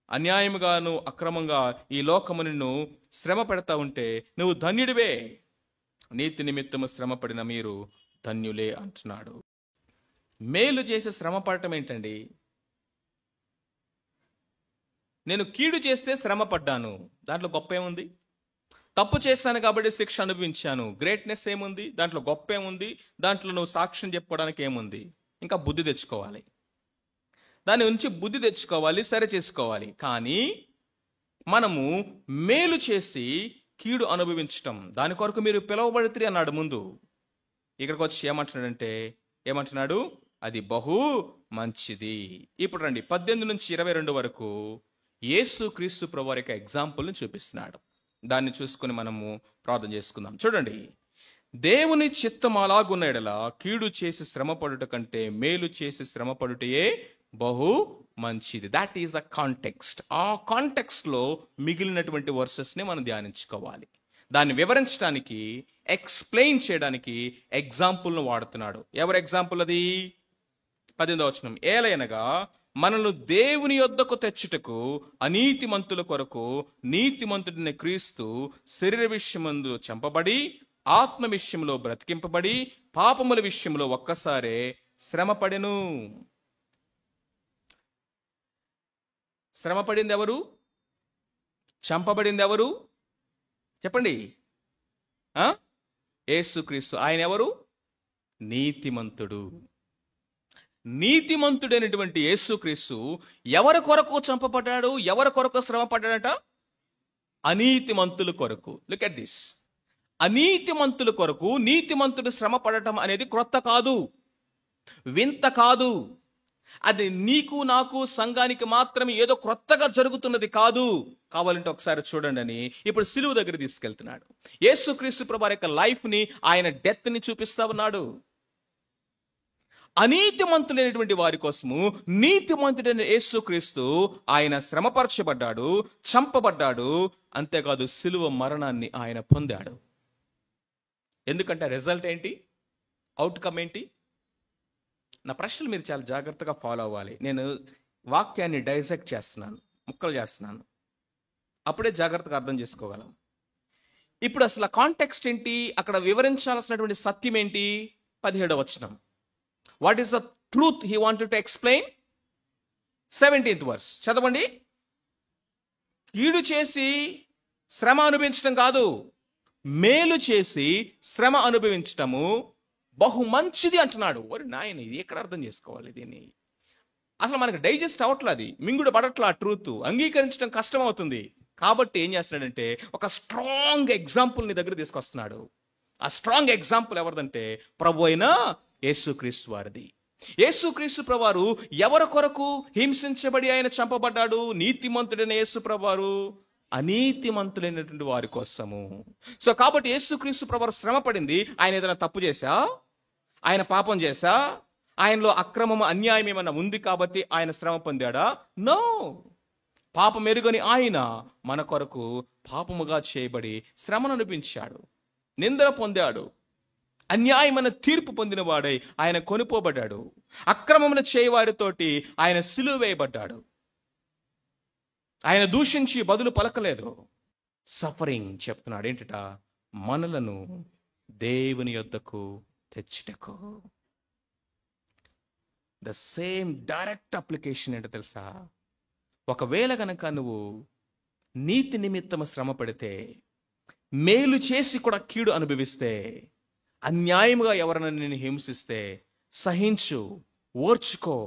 అన్యాయముగా నువ్వు అక్రమంగా ఈ లోకము నిన్ను శ్రమ పెడతా ఉంటే నువ్వు ధన్యుడివే. నీతి నిమిత్తము శ్రమ పడిన మీరు ధన్యులే అంటున్నాడు. మేలు చేసే శ్రమ పడటం ఏంటండి? నేను కీడు చేస్తే శ్రమ పడ్డాను, దాంట్లో గొప్ప ఏముంది? తప్పు చేశాను కాబట్టి శిక్ష అనుభవించాను, గ్రేట్నెస్ ఏముంది? దాంట్లో గొప్ప ఏముంది? దాంట్లో నువ్వు సాక్ష్యం చెప్పుకోవడానికి ఏముంది? ఇంకా బుద్ధి తెచ్చుకోవాలి, దాని నుంచి బుద్ధి తెచ్చుకోవాలి, సరి చేసుకోవాలి. కానీ మనము మేలు చేసి కీడు అనుభవించటం, దాని కొరకు మీరు పిలువబడితే అన్నాడు ముందు. ఇక్కడికి వచ్చి ఏమంటున్నాడు? అది బహు మంచిది. ఇప్పుడు రండి 18 నుంచి 22 వరకు యేసు క్రీస్తు ప్రభువారి యొక్క ఎగ్జాంపుల్ని చూపిస్తున్నాడు. దాన్ని చూసుకుని మనము ప్రార్థన చేసుకుందాం. చూడండి, దేవుని చిత్తం అలాగున్న ఎడల కీడు చేసి శ్రమపడుట కంటే మేలు చేసి శ్రమపడుటయే బహు మంచిది. That is the context. ఆ కాంటెక్స్ట్ లో మిగిలినటువంటి వర్సెస్ ని మనం ధ్యానించుకోవాలి. దాన్ని వివరించడానికి, ఎక్స్ప్లెయిన్ చేయడానికి ఎగ్జాంపుల్ను వాడుతున్నాడు. ఎవరు ఎగ్జాంపుల్ అది? 18వ వచనం, ఏలయనగా మనల్ని దేవుని యొద్దకు తెచ్చుటకు అనీతిమంతుల కొరకు నీతిమంతుడిని క్రీస్తు శరీర విషయమందు చంపబడి, ఆత్మ విషయంలో బ్రతికింపబడి, పాపముల విషయంలో ఒక్కసారే శ్రమపడెను. శ్రమపడింది ఎవరు? చంపబడింది ఎవరు? చెప్పండి. యేసుక్రీస్తు. ఆయన ఎవరు? నీతిమంతుడు. నీతిమంతుడైనటువంటి యేసుక్రీస్తు ఎవరి కొరకు చంపబడ్డాడు? ఎవరి కొరకు శ్రమ పడ్డాడట? అనీతిమంతుల కొరకు. Look at this. అనీతిమంతుల కొరకు నీతిమంతుడు శ్రమ పడటం అనేది క్రొత్త కాదు, వింత కాదు. అది నీకు నాకు సంఘానికి మాత్రమే ఏదో క్రొత్తగా జరుగుతున్నది కాదు. కావాలంటే ఒకసారి చూడండి అని ఇప్పుడు సిలువ దగ్గర తీసుకెళ్తున్నాడు. యేసుక్రీస్తు ప్రభువారి యొక్క లైఫ్ ని, ఆయన డెత్ ని చూపిస్తా ఉన్నాడు. అనీతిమంతులైనటువంటి వారి కోసము నీతిమంతుడైన యేసుక్రీస్తు ఆయన శ్రమపరచబడ్డాడు, చంపబడ్డాడు. అంతేకాదు సిలువ మరణాన్ని ఆయన పొందాడు. ఎందుకంటే రిజల్ట్ ఏంటి? అవుట్కమ్ ఏంటి? నా ప్రశ్నలు మీరు చాలా జాగ్రత్తగా ఫాలో అవ్వాలి. నేను వాక్యాన్ని డైసెక్ట్ చేస్తున్నాను, ముక్కలు చేస్తున్నాను, అప్పుడే జాగ్రత్తగా అర్థం చేసుకోగలం. ఇప్పుడు అసలు కాంటెక్స్ట్ ఏంటి? అక్కడ వివరించాల్సినటువంటి సత్యం ఏంటి? 17వ వచనం. What is the truth he wanted to explain? 17th verse చదవండి. కీడు చేసి శ్రమ అనుభవించడం కాదు, మేలు చేసి శ్రమ అనుభవించటము బహు మంచిది అంటున్నాడు. ఒరి నాయన, ఇది ఎక్కడ అర్థం చేసుకోవాలి దీన్ని? అసలు మనకు డైజెస్ట్ అవ్వట్లేదు, మింగుడు పడట్లా, ట్రూత్ అంగీకరించడం కష్టం అవుతుంది. కాబట్టి ఏం చేస్తున్నాడంటే ఒక స్ట్రాంగ్ ఎగ్జాంపుల్ నీ దగ్గర తీసుకొస్తున్నాడు. ఆ స్ట్రాంగ్ ఎగ్జాంపుల్ ఎవరిదంటే ప్రభు అయిన యేసుక్రీస్తు వారిది. యేసుక్రీస్తు ప్రభువారు ఎవరి కొరకు హింసించబడి ఆయన చంపబడ్డాడు? నీతిమంతుడైన యేసు ప్రభువారు అనీతిమంతులైనటువంటి వారి కోసము. సో కాబట్టి యేసుక్రీస్తు ప్రభువారు శ్రమ పడింది. ఆయన ఏదైనా తప్పు చేశా? ఆయన పాపం చేశా? ఆయనలో అక్రమము అన్యాయం ఏమన్నా ఉంది కాబట్టి ఆయన శ్రమ పొందాడా? నో. పాపం ఎరుగని ఆయన మన కొరకు పాపముగా చేయబడి శ్రమను అనిపించాడు, నిందన పొందాడు, అన్యాయమైన తీర్పు పొందిన వాడై ఆయన కొనుపోబడ్డాడు. అక్రమమును చేయవారితోటి ఆయన సిలువ వేయబడ్డాడు. ఆయన దూషించి బదులు పలకలేదు. సఫరింగ్ చెప్తున్నాడు ఏంటిట? మనలను దేవుని యొద్దకు తెచ్చుటకు. ద సేమ్ డైరెక్ట్ అప్లికేషన్ ఏంటో తెలుసా? ఒకవేళ గనక నువ్వు నీతి నిమిత్తము శ్రమ పడితే, మేలు చేసి కూడా కీడు అనుభవిస్తే, అన్యాయముగా ఎవరైనా నిన్ను హింసిస్తే సహించు, ఓర్చుకో.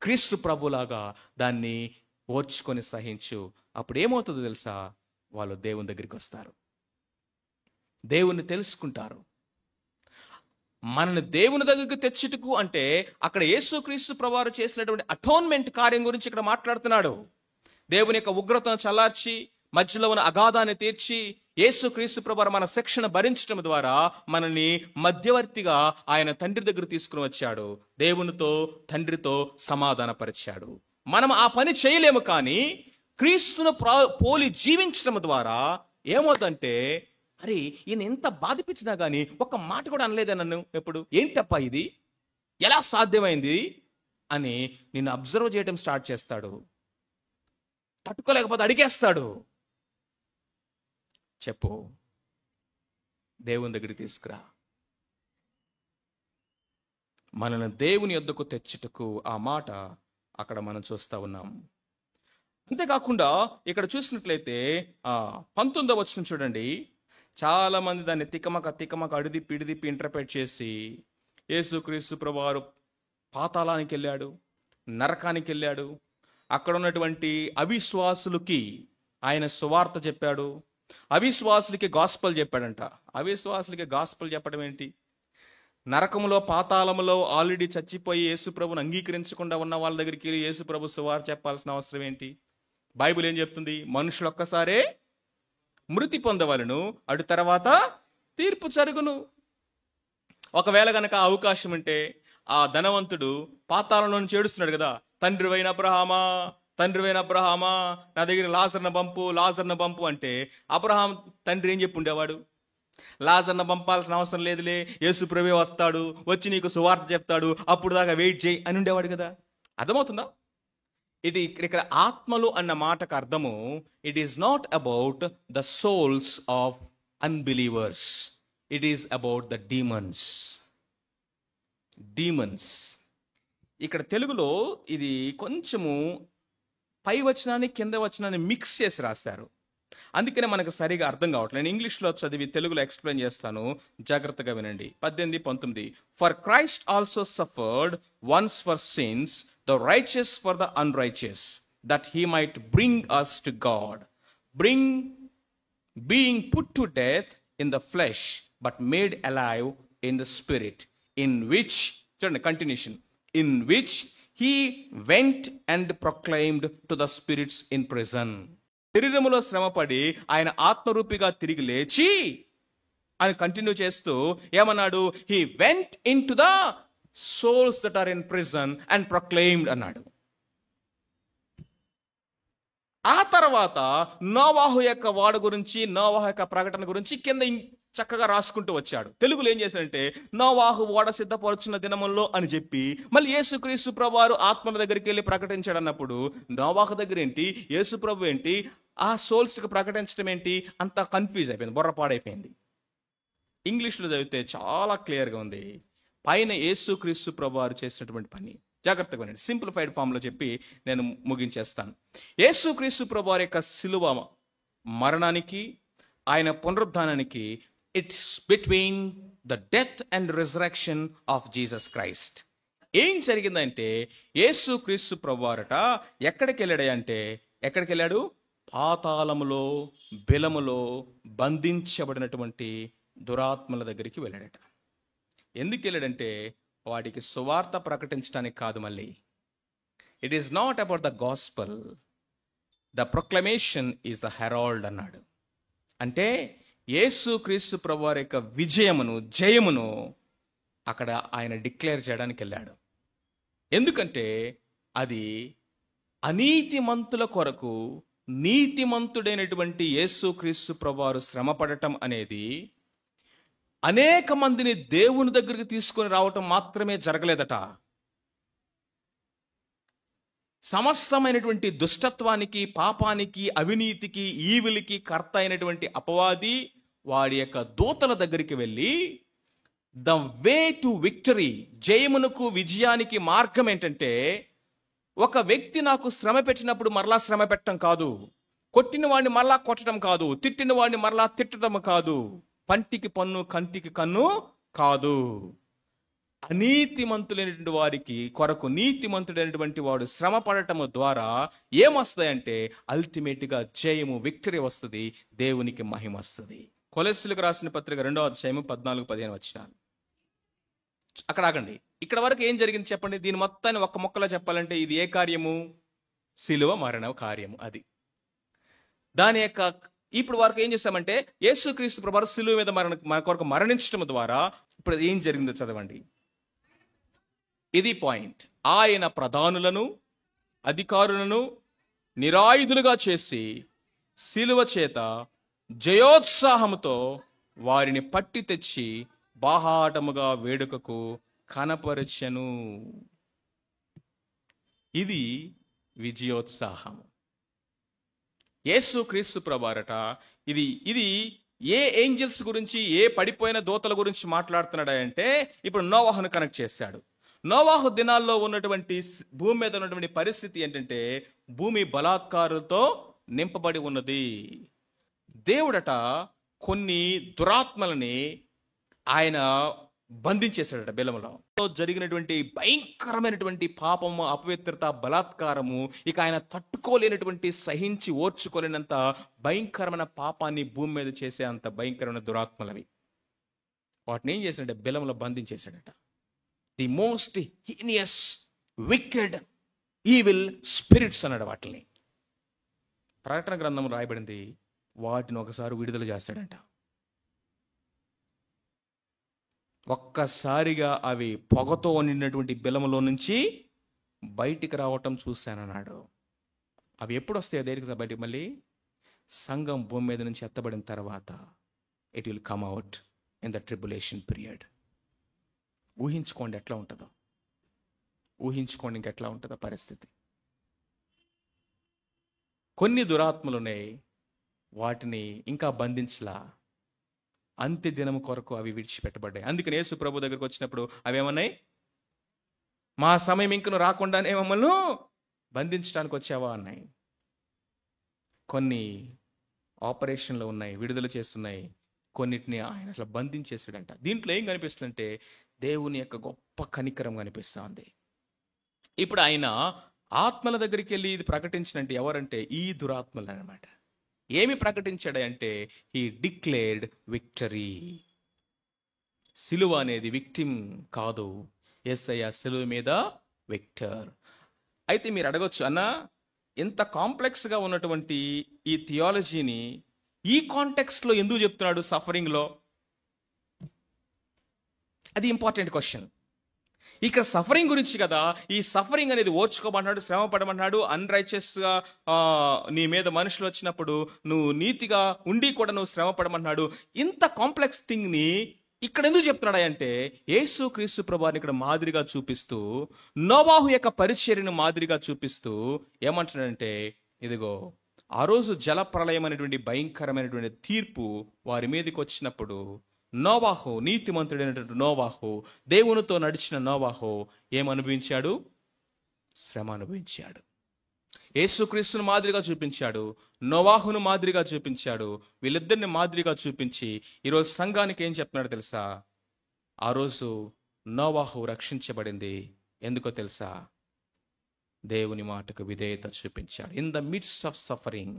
క్రీస్తు ప్రభులాగా దాన్ని ఓర్చుకొని సహించు. అప్పుడు ఏమవుతుందో తెలుసా? వాళ్ళు దేవుని దగ్గరికి వస్తారు, దేవుణ్ణి తెలుసుకుంటారు. మనల్ని దేవుని దగ్గరికి తెచ్చుటకు అంటే అక్కడ యేసుక్రీస్తు ప్రభువారు చేసినటువంటి అటోన్మెంట్ కార్యం గురించి ఇక్కడ మాట్లాడుతున్నాడు. దేవుని యొక్క ఉగ్రతను చల్లార్చి మధ్యలో ఉన్న అగాధాన్ని తీర్చి యేసుక్రీస్తు ప్రభువారు మన శిక్షణ భరించడం ద్వారా మనల్ని మధ్యవర్తిగా ఆయన తండ్రి దగ్గర తీసుకుని వచ్చాడు. దేవునితో తండ్రితో సమాధానపరిచాడు. మనం ఆ పని చేయలేము, కానీ క్రీస్తును పోలి జీవించడం ద్వారా ఏమవుతుందంటే, అరే ఈయన ఎంత బాధిపించినా కానీ ఒక్క మాట కూడా అనలేదే నన్ను ఎప్పుడు, ఏంటప్పా ఇది, ఎలా సాధ్యమైంది అని నిన్ను అబ్జర్వ్ చేయడం స్టార్ట్ చేస్తాడు. తట్టుకోలేకపోతే అడిగేస్తాడు. చెప్పు, దేవుని దగ్గరికి తీసుకురా. మనల్ని దేవుని యొద్దకు తెచ్చుటకు ఆ మాట అక్కడ మనం చూస్తా ఉన్నాం. అంతేకాకుండా ఇక్కడ చూసినట్లయితే 19వ వచనం చూడండి. చాలా మంది దాన్ని తికమక అడిదిప్పి ఇంటర్ప్రెట్ చేసి యేసుక్రీస్తు ప్రభువారు పాతాళానికి వెళ్ళాడు, నరకానికి వెళ్ళాడు, అక్కడ ఉన్నటువంటి అవిశ్వాసులకి ఆయన సువార్త చెప్పాడు, అవిశ్వాసులకి గాస్పల్ చెప్పాడంట. అవిశ్వాసులకి గాస్పల్ చెప్పడం ఏంటి? నరకములో పాతాళములో ఆల్రెడీ చచ్చిపోయి యేసుప్రభుని అంగీకరించకుండా ఉన్న వాళ్ళ దగ్గరికి వెళ్ళి యేసుప్రభు సువార్త చెప్పాల్సిన అవసరం ఏంటి? బైబిల్ ఏం చెప్తుంది? మనుషులు ఒక్కసారే మృతి పొందవలను, అటు తర్వాత తీర్పు జరుగును. ఒకవేళ గనక అవకాశం ఉంటే ఆ ధనవంతుడు పాతాళంలో నుంచి ఏడుస్తున్నాడు కదా, తండ్రివైన అబ్రహామా నా దగ్గర లాజర్ను పంపు అంటే అబ్రహాం తండ్రి ఏం చెప్పి ఉండేవాడు? లాజర్ను పంపాల్సిన అవసరం లేదులే, యేసు ప్రభువే వస్తాడు, వచ్చి నీకు సువార్త చెప్తాడు, అప్పుడు దాకా వెయిట్ చేయి అని ఉండేవాడు కదా. అర్థమవుతుందా? ఇక్కడ ఆత్మలు అన్న మాటకు అర్థము, it is not about the souls of unbelievers, it is about the demons. ఇక్కడ తెలుగులో ఇది కొంచెము పై వచనాన్ని కింద వచనాన్ని మిక్స్ చేసి రాశారు, అందుకనే మనకు సరిగా అర్థం కావట్లేదు. నేను ఇంగ్లీష్లో చదివి తెలుగులో ఎక్స్ప్లెయిన్ చేస్తాను, జాగ్రత్తగా వినండి. 18-19. For Christ also suffered once for since, the righteous for the unrighteous, that he might bring us to God, being put to death in the flesh, but made alive in the spirit, in which he went and proclaimed to the spirits in prison. శరీరములో శ్రమపడి ఆయన ఆత్మరూపిగా తిరిగి లేచి అని continue చేస్తూ ఏమన్నాడు? he went into the souls that are in prison and proclaimed అన్నాడు. ఆ తర్వాత నోవాహు యొక్క వాడు గురించి, నోవాహు యొక్క ప్రకటన గురించి కింద చక్కగా రాసుకుంటూ వచ్చాడు. తెలుగులో ఏం చేశాడంటే నోవాహు ఓడ సిద్ధపరుచున్న దినముల్లో అని చెప్పి మళ్ళీ యేసుక్రీస్తు ప్రభువారు ఆత్మల దగ్గరికి వెళ్ళి ప్రకటించాడు అన్నప్పుడు నోవాహు దగ్గర ఏంటి, యేసు ప్రభు ఏంటి, ఆ సోల్స్కి ప్రకటించడం ఏంటి, అంతా కన్ఫ్యూజ్ అయిపోయింది, బుర్రపాడైపోయింది. ఇంగ్లీష్లో చదివితే చాలా క్లియర్గా ఉంది. పైన యేసుక్రీస్తు ప్రభువారు చేసినటువంటి పని జాగ్రత్తగా వినండి. సింప్లిఫైడ్ ఫామ్లో చెప్పి నేను ముగించేస్తాను. యేసుక్రీస్తు ప్రభువారి యొక్క సిలువ మరణానికి, ఆయన పునరుద్ధానానికి, it's between the death and resurrection of Jesus Christ. ఏం జరిగిందంటే యేసు క్రీస్తు ప్రభువారట ఎక్కడికి వెళ్ళాడంటే, ఎక్కడికి వెళ్ళాడు? పాతాళములో, బిలములో బంధించబడినటువంటి దురాత్మల దగ్గరికి వెళ్ళాడట. ఎందుకు వెళ్ళాడంటే వాటికి సువార్త ప్రకటించడానికి కాదు. మళ్ళీ it is not about the gospel, the proclamation is the herald అన్నాడు. అంటే యేసు క్రీస్తు ప్రభువారి యొక్క విజయమును, జయమును అక్కడ ఆయన డిక్లేర్ చేయడానికి వెళ్ళాడు. ఎందుకంటే అది అనీతిమంతుల కొరకు నీతిమంతుడైనటువంటి యేసు క్రీస్తు ప్రభువారు శ్రమపడటం అనేది అనేక మందిని దేవుని దగ్గరికి తీసుకొని రావటం మాత్రమే జరగలేదట. సమస్తమైనటువంటి దుష్టత్వానికి, పాపానికి, అవినీతికి, ఈవిలికి కర్త అయినటువంటి అపవాది వాడి యొక్క దూతల దగ్గరికి వెళ్ళి ద వే టు విక్టరీ, జయమునకు, విజయానికి మార్గం ఏంటంటే ఒక వ్యక్తి నాకు శ్రమ పెట్టినప్పుడు మరలా శ్రమ పెట్టడం కాదు, కొట్టిన వాడిని మరలా కొట్టడం కాదు, తిట్టిన వాడిని మరలా తిట్టడం కాదు, పంటికి పన్ను కంటికి కన్ను కాదు. అనీతిమంతులైనటువంటి వారికి కొరకు నీతిమంతుడైనటువంటి వాడు శ్రమ పడటము ద్వారా ఏమొస్తాయంటే అల్టిమేట్గా జయము, విక్టరీ వస్తుంది, దేవునికి మహిమ వస్తుంది. కొలెస్సీలకు రాసిన పత్రిక 2వ అధ్యాయము 14-15 వచనాలు. అక్కడ ఆగండి. ఇక్కడ వరకు ఏం జరిగింది చెప్పండి. దీని మొత్తాన్ని ఒక్క ముక్కలో చెప్పాలంటే ఇది ఏ కార్యము? శిలువ మరణ కార్యము. అది దాని యొక్క ఇప్పుడు వరకు ఏం చేస్తామంటే యేసుక్రీస్తు ప్రభువు శిలువ మీద మన కొరకు మరణించడం ద్వారా ఇప్పుడు ఏం జరిగిందో చదవండి. ఇది పాయింట్. ఆయన ప్రధానులను, అధికారులను నిరాయుధులుగా చేసి శిలువ చేత జయోత్సాహముతో వారిని పట్టి తెచ్చి బాహాటముగా వేడుకకు కనపరచెను. ఇది విజయోత్సాహము. యేసు క్రీస్తు ప్రభువారట ఇది ఏ ఏంజల్స్ గురించి, ఏ పడిపోయిన దూతల గురించి మాట్లాడుతున్నాడంటే ఇప్పుడు నోవాహును కనెక్ట్ చేశాడు. నోవాహు దినాల్లో ఉన్నటువంటి భూమి మీద ఉన్నటువంటి పరిస్థితి ఏంటంటే భూమి బలాత్కారులతో నింపబడి ఉన్నది. దేవుడట కొన్ని దురాత్మలని ఆయన బంధించేశాడట బెలములో. జరిగినటువంటి భయంకరమైనటువంటి పాపము, అపవిత్రత, బలాత్కారము ఇక ఆయన తట్టుకోలేనటువంటి, సహించి ఓర్చుకోలేనంత భయంకరమైన పాపాన్ని భూమి మీద చేసే అంత భయంకరమైన దురాత్మలవి. వాటిని ఏం చేశాడంటే బెలములో బంధించేశాడట. The most heinous, wicked, evil spirits అన్నాడు వాటిని. ప్రకటన గ్రంథం రాయబడింది వాటిని ఒకసారి విడుదల చేస్తాడంట. ఒక్కసారిగా అవి పొగతో నిండినటువంటి బెలములో నుంచి బయటికి రావటం చూశానన్నాడు. అవి ఎప్పుడు వస్తాయో దేనికి బయటికి? మళ్ళీ సంఘం భూమి మీద నుంచి ఎత్తబడిన తర్వాత it will come out in the tribulation period. ఊహించుకోండి ఎట్లా ఉంటుందో, ఊహించుకోండి ఇంకెట్లా ఉంటుందో పరిస్థితి. కొన్ని దురాత్మలు ఉన్నాయి, వాటిని ఇంకా బంధించలా. అంత్య దినం కొరకు అవి విడిచిపెట్టబడ్డాయి. అందుకని యేసు ప్రభు దగ్గరికి వచ్చినప్పుడు అవేమన్నాయి? మా సమయం ఇంకను రాకుండానే మమ్మల్ని బంధించడానికి వచ్చావా అన్నాయి. కొన్ని ఆపరేషన్లు ఉన్నాయి, విడుదల చేస్తున్నాయి, కొన్నిటిని ఆయన అసలు బంధించేసాడంట. దీంట్లో ఏం కనిపిస్తుందంటే దేవుని యొక్క గొప్ప కనికరం కనిపిస్తూ ఉంది. ఇప్పుడు ఆయన ఆత్మల దగ్గరికి వెళ్ళి ఇది ప్రకటించినంటే ఎవరంటే ఈ దురాత్మలు అనమాట. ఏమి ప్రకటించాడంటే హీ డిక్లేర్డ్ విక్టరీ. సిలువ అనేది విక్టిమ్ కాదు, యేసయ్య సిలువ మీద విక్టర్. అయితే మీరు అడగొచ్చు, అన్న ఇంత కాంప్లెక్స్గా ఉన్నటువంటి ఈ థియాలజీని ఈ కాంటెక్స్ట్లో ఎందుకు చెప్తున్నాడు సఫరింగ్లో? అది ఇంపార్టెంట్ క్వశ్చన్. ఇక్కడ సఫరింగ్ గురించి కదా. ఈ సఫరింగ్ అనేది ఓర్చుకోమంటున్నాడు, శ్రమ పడమంటున్నాడు. అన్రైచియస్గా నీ మీద మనుషులు వచ్చినప్పుడు నువ్వు నీతిగా ఉండి కూడా నువ్వు శ్రమ పడమంటున్నాడు. ఇంత కాంప్లెక్స్ థింగ్ని ఇక్కడ ఎందుకు చెప్తున్నాడు అంటే యేసు క్రీస్తు ప్రభువుని ఇక్కడ మాదిరిగా చూపిస్తూ, నోవాహు యొక్క పరిచర్యను మాదిరిగా చూపిస్తూ ఏమంటున్నాడంటే ఇదిగో ఆ రోజు జలప్రళయం అనేటువంటి భయంకరమైనటువంటి తీర్పు వారి మీదకి వచ్చినప్పుడు నోవాహు, నీతిమంతుడైనటువంటి నోవాహు, దేవునితో నడిచిన నోవాహు ఏమనుభవించాడు? శ్రమ అనుభవించాడు. యేసుక్రీస్తును మాదిరిగా చూపించాడు, నోవాహును మాదిరిగా చూపించాడు. వీళ్ళిద్దరిని మాదిరిగా చూపించి ఈరోజు సంఘానికి ఏం చెప్తున్నాడు తెలుసా? ఆ రోజు నోవాహు రక్షించబడింది ఎందుకో తెలుసా? దేవుని మాటకు విధేయత చూపించాడు. In the midst of suffering,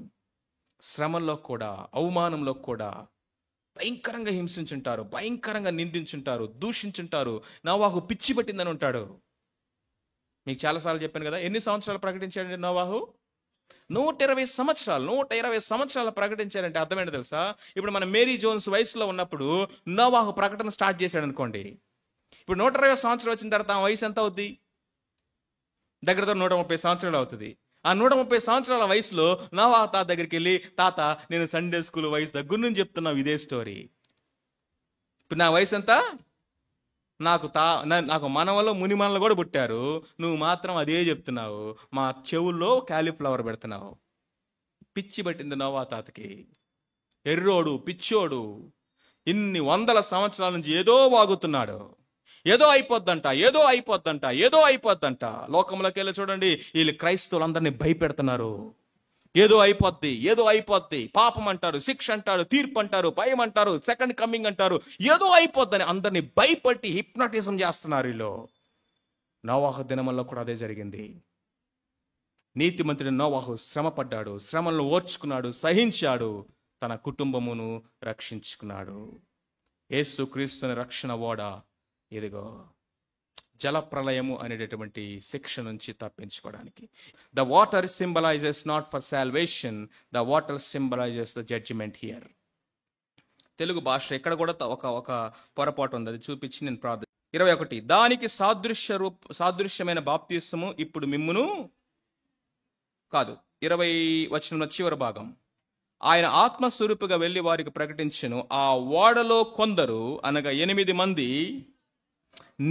శ్రమల్లో కూడా, అవమానంలో కూడా భయంకరంగా హింసించుంటారు, భయంకరంగా నిందించుంటారు, దూషించుంటారు. నోవాహు పిచ్చి పట్టిందని ఉంటాడు. మీకు చాలాసార్లు చెప్పాను కదా, ఎన్ని సంవత్సరాలు ప్రకటించాడండి నోవాహు? 120 సంవత్సరాలు. 120 సంవత్సరాలు ప్రకటించారంటే అర్థమేంటో తెలుసా? ఇప్పుడు మన మేరీ జోన్స్ వయసులో ఉన్నప్పుడు నోవాహు ప్రకటన స్టార్ట్ చేశాడు అనుకోండి. ఇప్పుడు 120 సంవత్సరాలు వచ్చిన తర్వాత ఆ వయసు ఎంత అవుద్ది? దగ్గర 130 సంవత్సరాలు అవుతుంది. ఆ 130 సంవత్సరాల వయసులో నోవాహు తాత దగ్గరికి వెళ్ళి, తాత నేను సండే స్కూల్ వయసు దగ్గర నుంచి చెప్తున్నావు ఇదే స్టోరీ. ఇప్పుడు నా వయసు ఎంత? నాకు మనవలో మునిమనలు కూడా పుట్టారు, నువ్వు మాత్రం అదే చెప్తున్నావు, మా చెవుల్లో క్యాలీఫ్లవర్ పెడుతున్నావు. పిచ్చి పట్టింది నోవాహు తాతకి. ఎర్రోడు, పిచ్చోడు, ఇన్ని వందల సంవత్సరాల నుంచి ఏదో వాగుతున్నాడు. ఏదో అయిపోద్దంట. లోకంలోకి వెళ్ళి చూడండి, వీళ్ళు క్రైస్తవులందరినీ భయపెడుతున్నారు. ఏదో అయిపోద్ది, పాపం అంటారు, శిక్ష అంటారు, తీర్పు అంటారు, భయం అంటారు, సెకండ్ కమింగ్ అంటారు, ఏదో అయిపోద్దని అందరినీ భయపట్టి హిప్నటిజం చేస్తున్నారు వీళ్ళు. నోవాహు దినముల్లో కూడా అదే జరిగింది. నీతిమంతుడు నోవాహు శ్రమ పడ్డాడు, శ్రమలను ఓర్చుకున్నాడు, సహించాడు, తన కుటుంబమును రక్షించుకున్నాడు. యేసుక్రీస్తుని రక్షణ ఓడ ఇదిగో జలప్రలయము అనేటటువంటి శిక్ష నుంచి తప్పించుకోవడానికి. The water symbolises not for salvation, the water symbolises the judgement here. Telugu భాష ఇక్కడ కూడా ఒక పొరపాటు ఉంది, అది చూపించి నేను ప్రార్థన. 21, దానికి సాదృశ్యమైన బాప్తిస్మము ఇప్పుడు మిమ్మును కాదు. 20 వచనం చివరి భాగం, ఆయన ఆత్మస్వరూపుగా వెళ్ళి వారికి ప్రకటించెను, ఆ ఓడలో కొందరు అనగా 8 మంది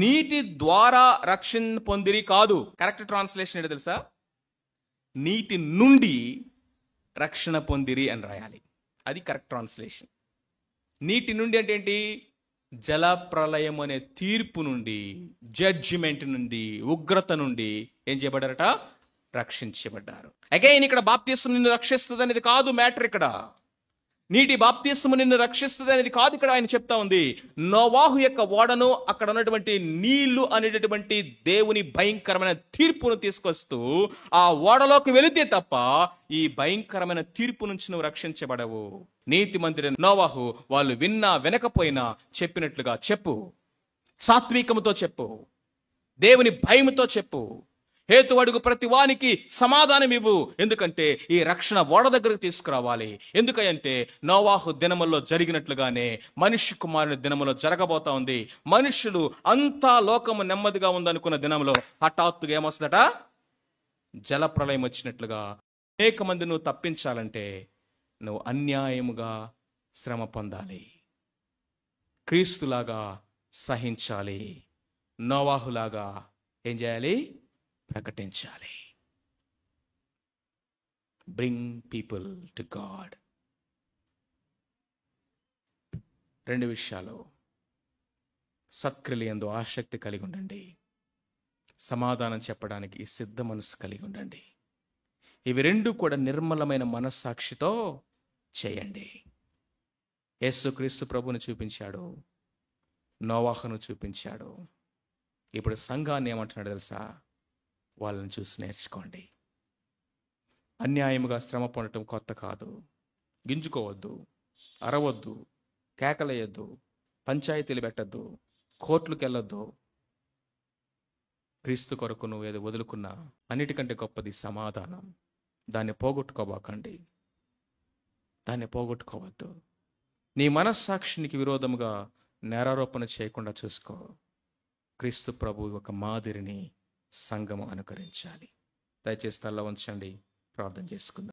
నీటి ద్వారా రక్షణ పొందిరి కాదు. కరెక్ట్ ట్రాన్స్లేషన్ ఏంటో తెలుసా? నీటి నుండి రక్షణ పొందిరి అని రాయాలి. అది కరెక్ట్ ట్రాన్స్లేషన్. నీటి నుండి అంటే ఏంటి? జల ప్రళయం అనే తీర్పు నుండి, జడ్జిమెంట్ నుండి, ఉగ్రత నుండి ఏం చేయబడ్డారట? రక్షించబడ్డారు. అగైన్ ఇక్కడ బాప్తిస్మం నిన్ను రక్షిస్తుంది అనేది కాదు మ్యాటర్. ఇక్కడ నీటి బాప్తిస్మం నిన్ను రక్షిస్తుంది అనేది కాదు. ఇక్కడ ఆయన చెప్తా ఉంది, నోవాహు యొక్క ఓడను, అక్కడ ఉన్నటువంటి నీళ్లు అనేటటువంటి దేవుని భయంకరమైన తీర్పును తీసుకొస్తూ ఆ ఓడలోకి వెళితే తప్ప ఈ భయంకరమైన తీర్పు నుంచి నువ్వు రక్షించబడవు. నీతిమంతుడైన నోవాహు వాళ్ళు విన్నా వినకపోయినా చెప్పినట్లుగా చెప్పు, సాత్వికముతో చెప్పు, దేవుని భయముతో చెప్పు, హేతు అడుగు ప్రతి వానికి సమాధానం ఇవ్వు. ఎందుకంటే ఈ రక్షణ ఓడ దగ్గరకు తీసుకురావాలి. ఎందుకంటే నోవాహు దినముల్లో జరిగినట్లుగానే మనిషి కుమారుని దినములో జరగబోతా ఉంది. మనుషులు అంతా లోకము నెమ్మదిగా ఉందనుకున్న దినంలో హఠాత్తుగా ఏమొస్తుందట? జలప్రళయం వచ్చినట్లుగా అనేక మంది నువ్వు తప్పించాలంటే నువ్వు అన్యాయముగా శ్రమ పొందాలి, క్రీస్తులాగా సహించాలి, నోవాహులాగా ఏం చేయాలి? ప్రకటించాలి. Bring people to God. 2 విషయాలు, సత్క్రియలందు ఆసక్తి కలిగి ఉండండి, సమాధానం చెప్పడానికి సిద్ధ మనసు కలిగి ఉండండి. ఇవి 2 కూడా నిర్మలమైన మనస్సాక్షితో చేయండి. యేసుక్రీస్తు ప్రభువుని చూపించాడు, నోవాహును చూపించాడు. ఇప్పుడు సంఘాన్ని ఏమంటున్నాడు తెలుసా? వాళ్ళని చూసి నేర్చుకోండి. అన్యాయముగా శ్రమ పడటం కొత్త కాదు. గింజుకోవద్దు, అరవద్దు, కేకలేయద్దు, పంచాయతీలు పెట్టద్దు, కోర్టులకు వెళ్ళొద్దు. క్రీస్తు కొరకు నువ్వు ఏదో వదులుకున్నా అన్నిటికంటే గొప్పది సమాధానం. దాన్ని పోగొట్టుకోబాకండి, దాన్ని పోగొట్టుకోవద్దు. నీ మనస్సాక్షినికి విరోధముగా నేరారోపణ చేయకుండా చూసుకో. క్రీస్తు ప్రభు ఒక మాదిరిని సంఘము అనుకరించాలి. దయచేసి తల్ల ఉంచండి, ప్రార్థన చేసుకుందాం.